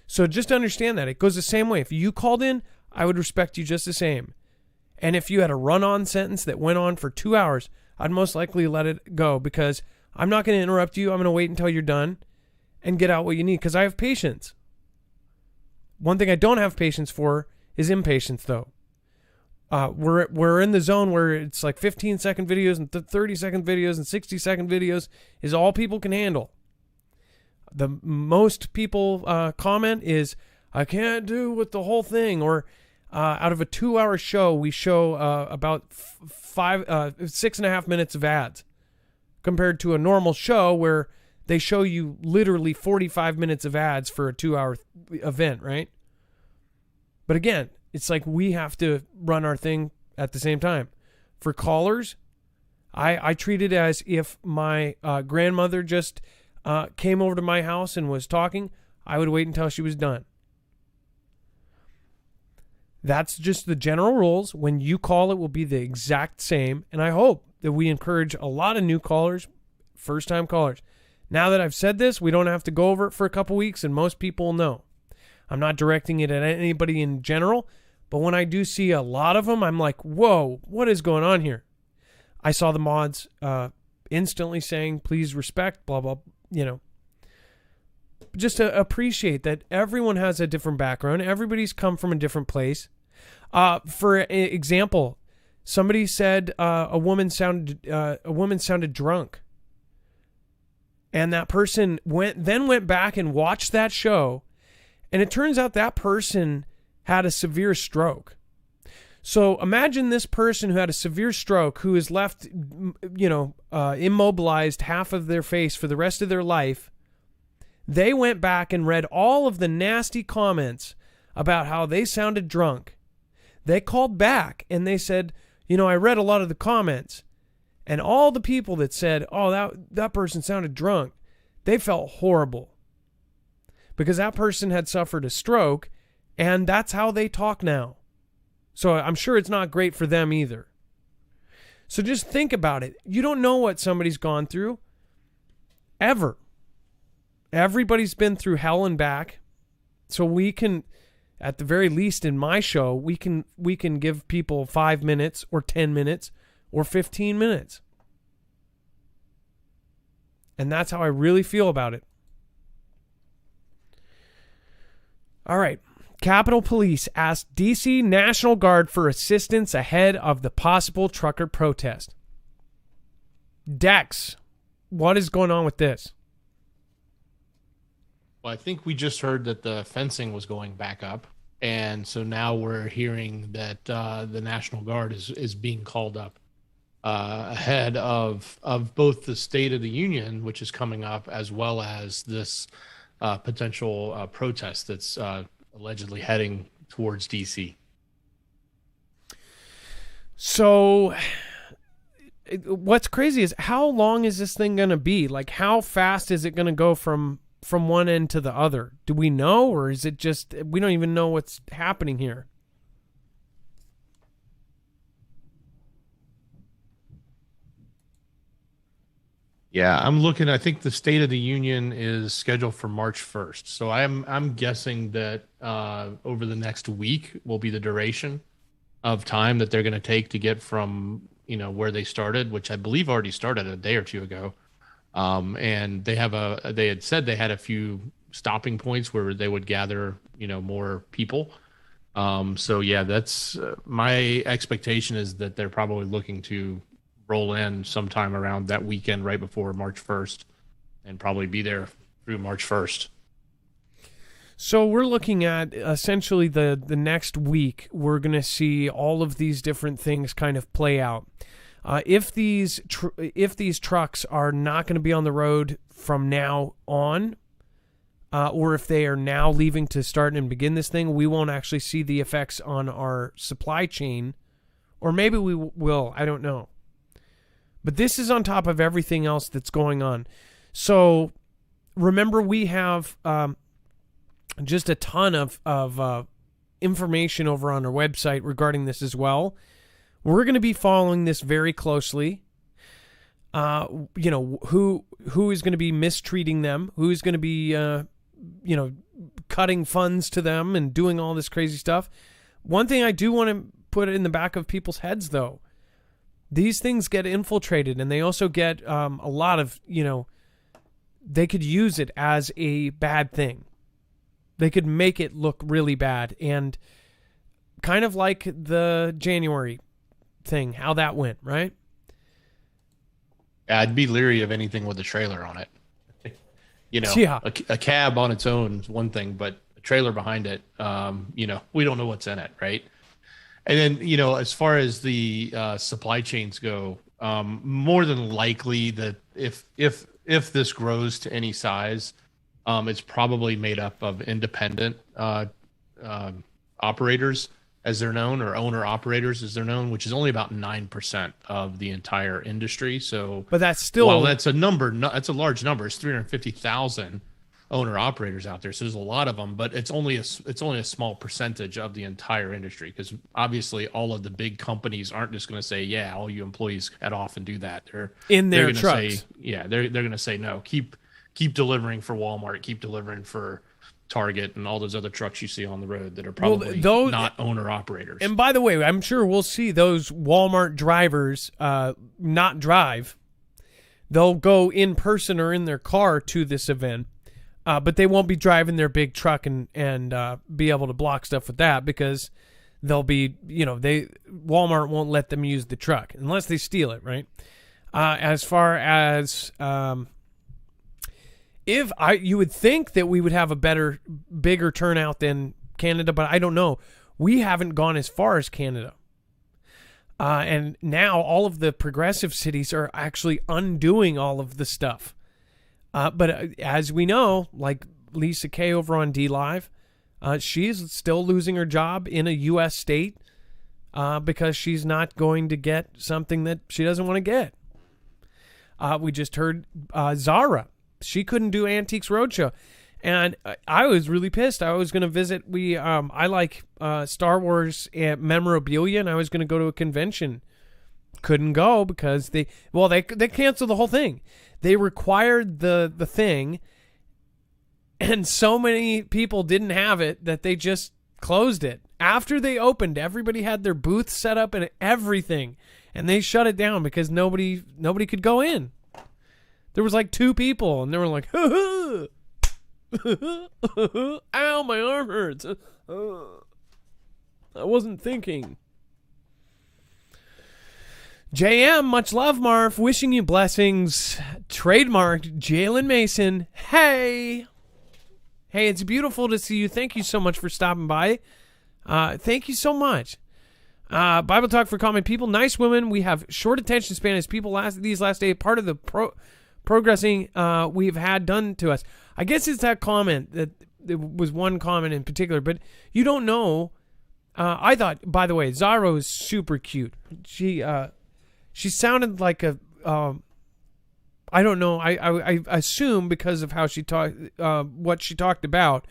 So just understand that. It goes the same way. If you called in, I would respect you just the same. And if you had a run-on sentence that went on for 2 hours, I'd most likely let it go, because I'm not going to interrupt you. I'm going to wait until you're done and get out what you need, because I have patience. One thing I don't have patience for is impatience, though. We're in the zone where it's like 15-second videos and 30-second videos and 60-second videos is all people can handle. The most people comment is, I can't do with the whole thing, or out of a 2-hour show, we show about 6.5 minutes of ads, compared to a normal show where they show you literally 45 minutes of ads for a 2-hour event, right? But again, it's like we have to run our thing at the same time. For callers, I treat it as if my grandmother just came over to my house and was talking. I would wait until she was done. That's just the general rules. When you call, it will be the exact same. And I hope that we encourage a lot of new callers, first-time callers. Now that I've said this, we don't have to go over it for a couple weeks, and most people will know. I'm not directing it at anybody in general, but when I do see a lot of them, I'm like, whoa, what is going on here? I saw the mods instantly saying, please respect, blah, blah, just to appreciate that everyone has a different background. Everybody's come from a different place. For example, somebody said a woman sounded drunk, and that person went back and watched that show, and it turns out that person had a severe stroke. So imagine this person who had a severe stroke, who is left, immobilized, half of their face for the rest of their life. They went back and read all of the nasty comments about how they sounded drunk. They called back and they said, I read a lot of the comments, and all the people that said, oh, that person sounded drunk, they felt horrible, because that person had suffered a stroke, and that's how they talk now. So I'm sure it's not great for them either. So just think about it. You don't know what somebody's gone through, ever. Everybody's been through hell and back. So we can, at the very least in my show, we can give people 5 minutes or 10 minutes or 15 minutes. And that's how I really feel about it. All right. Capitol Police asked D.C. National Guard for assistance ahead of the possible trucker protest. Dex, what is going on with this? Well, I think we just heard that the fencing was going back up. And so now we're hearing that the National Guard is being called up ahead of both the State of the Union, which is coming up, as well as this potential protest that's allegedly heading towards D.C. So what's crazy is how long is this thing going to be? Like, how fast is it going to go from one end to the other? Do we know, or is it just we don't even know what's happening here? Yeah, I'm looking. I think the State of the Union is scheduled for March 1st. So I'm guessing that over the next week will be the duration of time that they're going to take to get from where they started, which I believe already started a day or two ago. And they had said they had a few stopping points where they would gather more people. So yeah, that's my expectation is that they're probably looking to roll in sometime around that weekend right before March 1st and probably be there through March 1st. So we're looking at essentially the next week. We're going to see all of these different things kind of play out. If these trucks are not going to be on the road from now on, or if they are now leaving to start and begin this thing, we won't actually see the effects on our supply chain, or maybe we will. I don't know. But this is on top of everything else that's going on. So remember, we have just a ton of information over on our website regarding this as well. We're going to be following this very closely. Who is going to be mistreating them? Who is going to be, cutting funds to them and doing all this crazy stuff? One thing I do want to put in the back of people's heads, though, these things get infiltrated, and they also get a lot of, they could use it as a bad thing. They could make it look really bad, and kind of like the January thing, how that went, right? I'd be leery of anything with a trailer on it. Yeah. A cab on its own is one thing, but a trailer behind it, we don't know what's in it, right? And then, as far as the supply chains go, more than likely that if this grows to any size, it's probably made up of independent operators, as they're known, or owner-operators, as they're known, which is only about 9% of the entire industry. So, but that's still... Well, that's a number. That's a large number. It's 350,000 owner-operators out there. So there's a lot of them, but it's only a small percentage of the entire industry, because obviously all of the big companies aren't just going to say, yeah, all you employees head off and do that. They're their gonna trucks. They're going to say, no, keep delivering for Walmart, keep delivering for Target and all those other trucks you see on the road that are probably not owner-operators. And by the way, I'm sure we'll see those Walmart drivers not drive. They'll go in person or in their car to this event, but they won't be driving their big truck and be able to block stuff with that, because they'll be, Walmart won't let them use the truck unless they steal it, right? As far as... you would think that we would have a bigger turnout than Canada, but I don't know. We haven't gone as far as Canada. And now all of the progressive cities are actually undoing all of the stuff. But as we know, like Lisa Kay over on D-Live, she's still losing her job in a U.S. state because she's not going to get something that she doesn't want to get. We just heard Zara. She couldn't do Antiques Roadshow. And I was really pissed. I was going to visit. I like Star Wars memorabilia, and I was going to go to a convention. Couldn't go because they canceled the whole thing. They required the thing, and so many people didn't have it that they just closed it. After they opened, everybody had their booth set up and everything, and they shut it down because nobody could go in. There was like 2 people, and they were like, Ow, my arm hurts. I wasn't thinking. JM, much love, Marf. Wishing you blessings. Trademarked Jalen Mason. Hey, it's beautiful to see you. Thank you so much for stopping by. Thank you so much. Bible Talk for Common People. Nice women. We have short attention span as people these last days. Part of the progressing we've had done to us. I guess it's that comment that there was one comment in particular, but you don't know. I thought, by the way, Zaro is super cute. She sounded like a, I don't know. I assume because of how she talked, what she talked about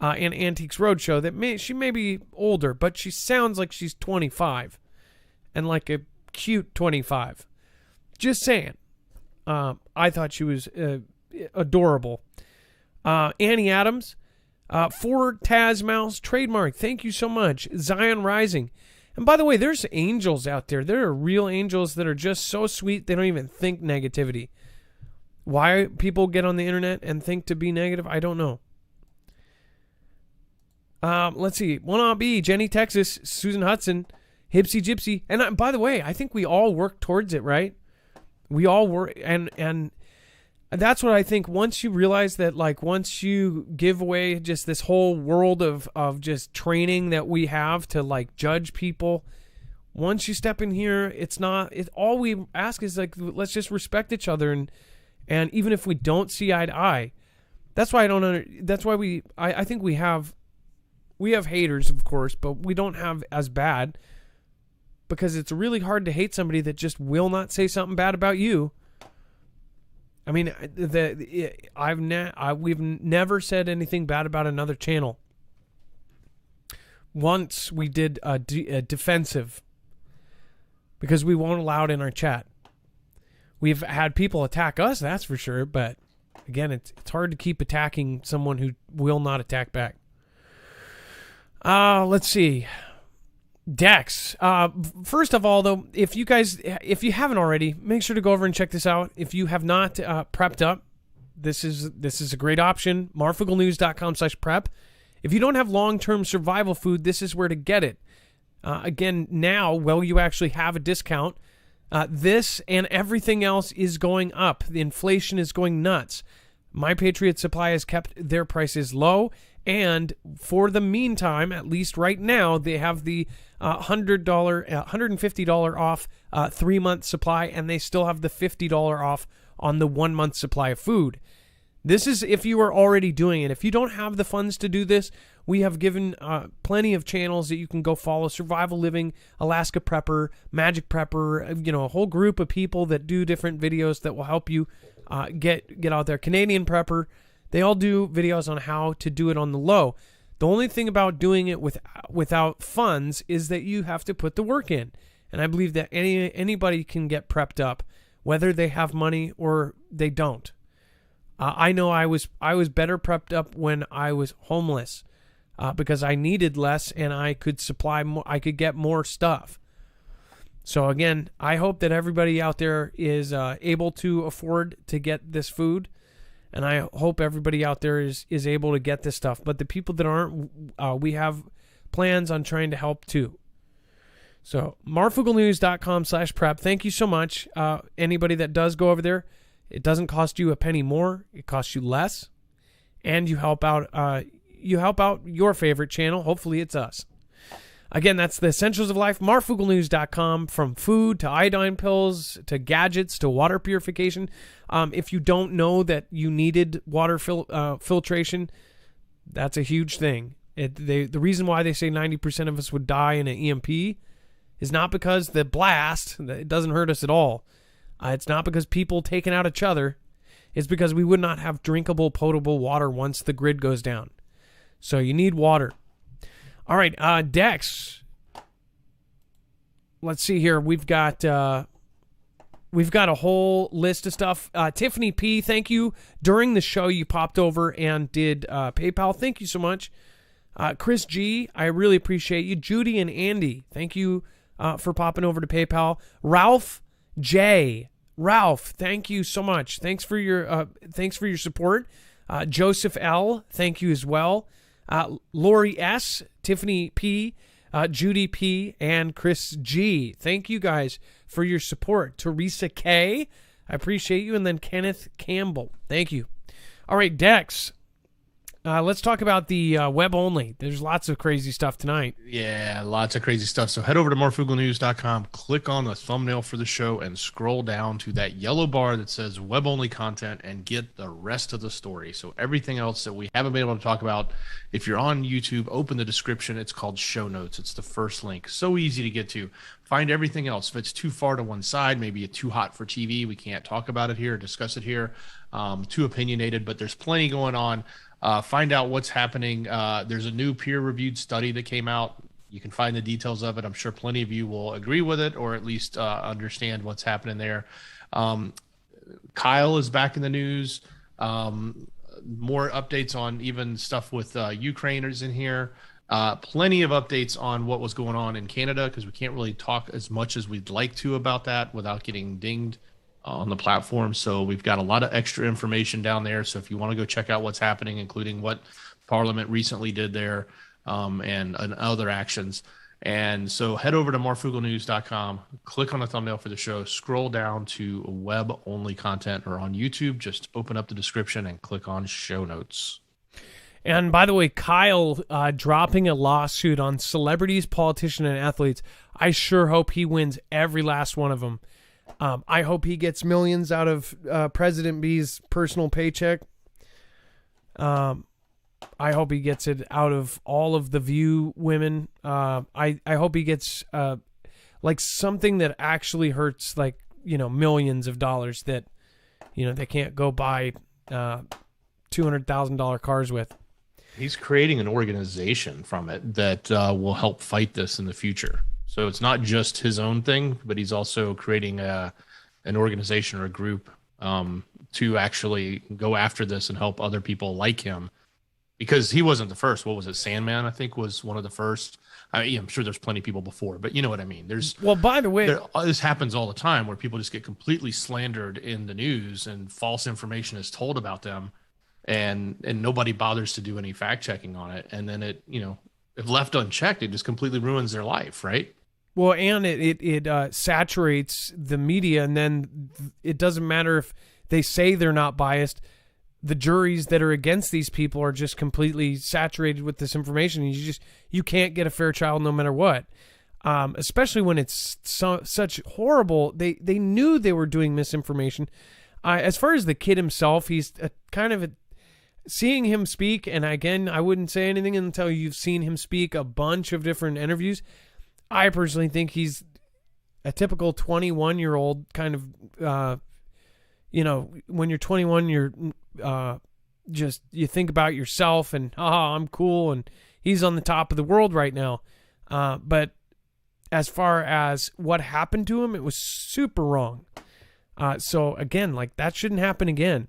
in Antiques Roadshow, that she may be older, but she sounds like she's 25 and like a cute 25. Just saying. I thought she was adorable. Annie Adams, for Taz Mouse trademark. Thank you so much. Zion Rising. And by the way, there's angels out there. There are real angels that are just so sweet they don't even think negativity. Why people get on the internet and think to be negative, I don't know. Let's see. 1B, Jenny Texas, Susan Hudson, Hipsy Gypsy. And by the way, I think we all work towards it, right? We all work, and that's what I think. Once you realize that, like, once you give away just this whole world of just training that we have to, like, judge people, once you step in here, all we ask is, like, let's just respect each other, and even if we don't see eye to eye, that's why I think we have haters, of course, but we don't have as bad, because it's really hard to hate somebody that just will not say something bad about you. I mean, we've never said anything bad about another channel. Once we did a defensive, because we won't allow it in our chat. We've had people attack us, that's for sure, but again, it's hard to keep attacking someone who will not attack back. Let's see. Dex. First of all, though, if you haven't already, make sure to go over and check this out. If you have not prepped up, this is a great option. marfugglenews.com/prep. If you don't have long-term survival food, this is where to get it. Again, now, well, you actually have a discount. This and everything else is going up. The inflation is going nuts. My Patriot Supply has kept their prices low. And for the meantime, at least right now, they have the $150 off 3-month supply, and they still have the $50 off on the 1-month supply of food. This is if you are already doing it. If you don't have the funds to do this, we have given plenty of channels that you can go follow. Survival Living, Alaska Prepper, Magic Prepper, a whole group of people that do different videos that will help you get out there. Canadian Prepper. They all do videos on how to do it on the low. The only thing about doing it without funds is that you have to put the work in. And I believe that anybody can get prepped up, whether they have money or they don't. I know I was better prepped up when I was homeless because I needed less and I could supply more. I could get more stuff. So again, I hope that everybody out there is able to afford to get this food. And I hope everybody out there is able to get this stuff. But the people that aren't, we have plans on trying to help too. So, marfugglenews.com/prep. Thank you so much. Anybody that does go over there, it doesn't cost you a penny more. It costs you less. And you help out your favorite channel. Hopefully it's us. Again, that's the Essentials of Life, marfugglenews.com, from food to iodine pills to gadgets to water purification. If you don't know that you needed water filtration, that's a huge thing. The reason why they say 90% of us would die in an EMP is not because the blast, it doesn't hurt us at all. It's not because people taking out each other. It's because we would not have drinkable, potable water once the grid goes down. So you need water. All right, Dex. Let's see here. We've got a whole list of stuff. Tiffany P, thank you. During the show, you popped over and did PayPal. Thank you so much. Chris G, I really appreciate you. Judy and Andy, thank you for popping over to PayPal. Ralph J, thank you so much. Thanks for your support. Joseph L., thank you as well. Lori S., Tiffany P., Judy P., and Chris G. Thank you guys for your support. Teresa K., I appreciate you. And then Kenneth Campbell. Thank you. All right, Dex. Let's talk about the web only. There's lots of crazy stuff tonight. Yeah, lots of crazy stuff. So head over to marfooglenews.com, click on the thumbnail for the show, and scroll down to that yellow bar that says web only content and get the rest of the story. So everything else that we haven't been able to talk about, if you're on YouTube, open the description. It's called show notes. It's the first link. So easy to get to. Find everything else. If it's too far to one side, maybe it's too hot for TV, we can't talk about it here, discuss it here, too opinionated, but there's plenty going on. Find out what's happening. There's a new peer-reviewed study that came out. You can find the details of it. I'm sure plenty of you will agree with it, or at least understand what's happening there. Kyle is back in the news. More updates on even stuff with Ukrainers in here. Plenty of updates on what was going on in Canada, because we can't really talk as much as we'd like to about that without getting dinged on the platform. So we've got a lot of extra information down there. So if you want to go check out what's happening, including what Parliament recently did there, and other actions. And so head over to marfooglenews.com, click on the thumbnail for the show, scroll down to web only content, or on YouTube, just open up the description and click on show notes. And by the way, Kyle dropping a lawsuit on celebrities, politicians, and athletes. I sure hope he wins every last one of them. I hope he gets millions out of President B's personal paycheck. I hope he gets it out of all of the View women. I hope he gets like something that actually hurts, like, millions of dollars that, they can't go buy $200,000 cars with. He's creating an organization from it that will help fight this in the future. So it's not just his own thing, but he's also creating an organization or a group to actually go after this and help other people like him. Because he wasn't the first. What was it? Sandman, I think, was one of the first. I'm sure there's plenty of people before, but you know what I mean. By the way, this happens all the time where people just get completely slandered in the news and false information is told about them, and nobody bothers to do any fact checking on it. And then it, if left unchecked, it just completely ruins their life, right? Well, and it saturates the media, and then it doesn't matter if they say they're not biased. The juries that are against these people are just completely saturated with this information. You can't get a fair trial no matter what. Especially when it's such horrible. They knew they were doing misinformation. As far as the kid himself, he's seeing him speak, and again, I wouldn't say anything until you've seen him speak a bunch of different interviews. I personally think he's a typical 21-year-old kind of, when you're 21, you're you think about yourself and, I'm cool, and he's on the top of the world right now. But as far as what happened to him, it was super wrong. So again, like, that shouldn't happen again.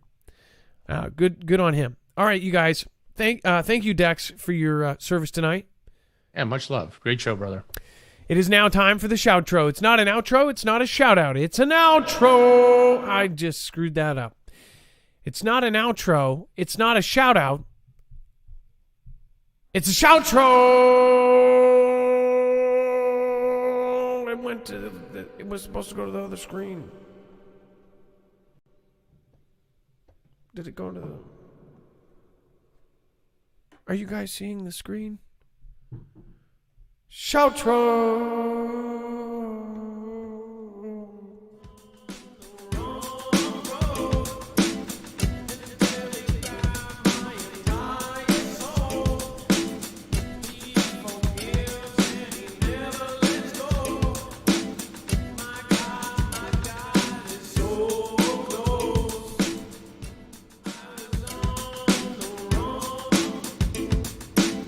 Good on him. All right, you guys. Thank you, Dex, for your service tonight. Yeah, much love. Great show, brother. It is now time for the shoutro. It's not an outro. It's not a shout-out. It's an outro. I just screwed that up. It's not an outro. It's not a shout-out. It's a shoutro. It was supposed to go to the other screen. Did it go to the... Are you guys seeing the screen? Shoutro.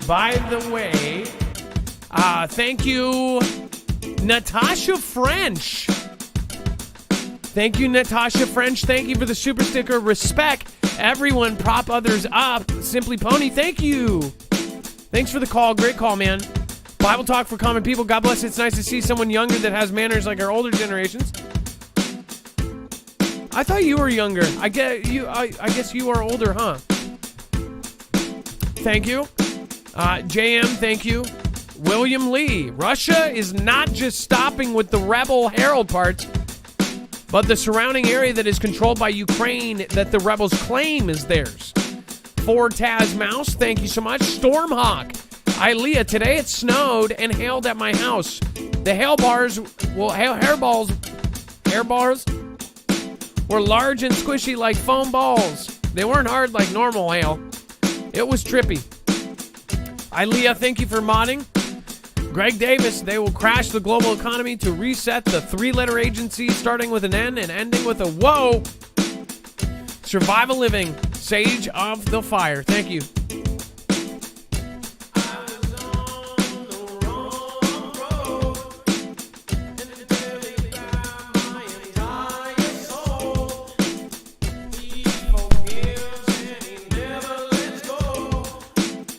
By the way, thank you, Natasha French. Thank you, Natasha French. Thank you for the super sticker. Respect. Everyone prop others up. Simply Pony, thank you. Thanks for the call. Great call, man. Bible talk for common people. God bless. It's nice to see someone younger that has manners like our older generations. I thought you were younger. I guess you are older, huh? thank you. JM, thank you. William Lee, Russia is not just stopping with the rebel Herald parts, but the surrounding area that is controlled by Ukraine that the rebels claim is theirs. For Taz Mouse, thank you so much. Stormhawk, Ilea, today it snowed and hailed at my house. The hail bars were large and squishy like foam balls. They weren't hard like normal hail. It was trippy. Ilea, thank you for modding. Greg Davis, they will crash the global economy to reset the three-letter agency starting with an N and ending with a whoa. Survival Living, Sage of the Fire. Thank you.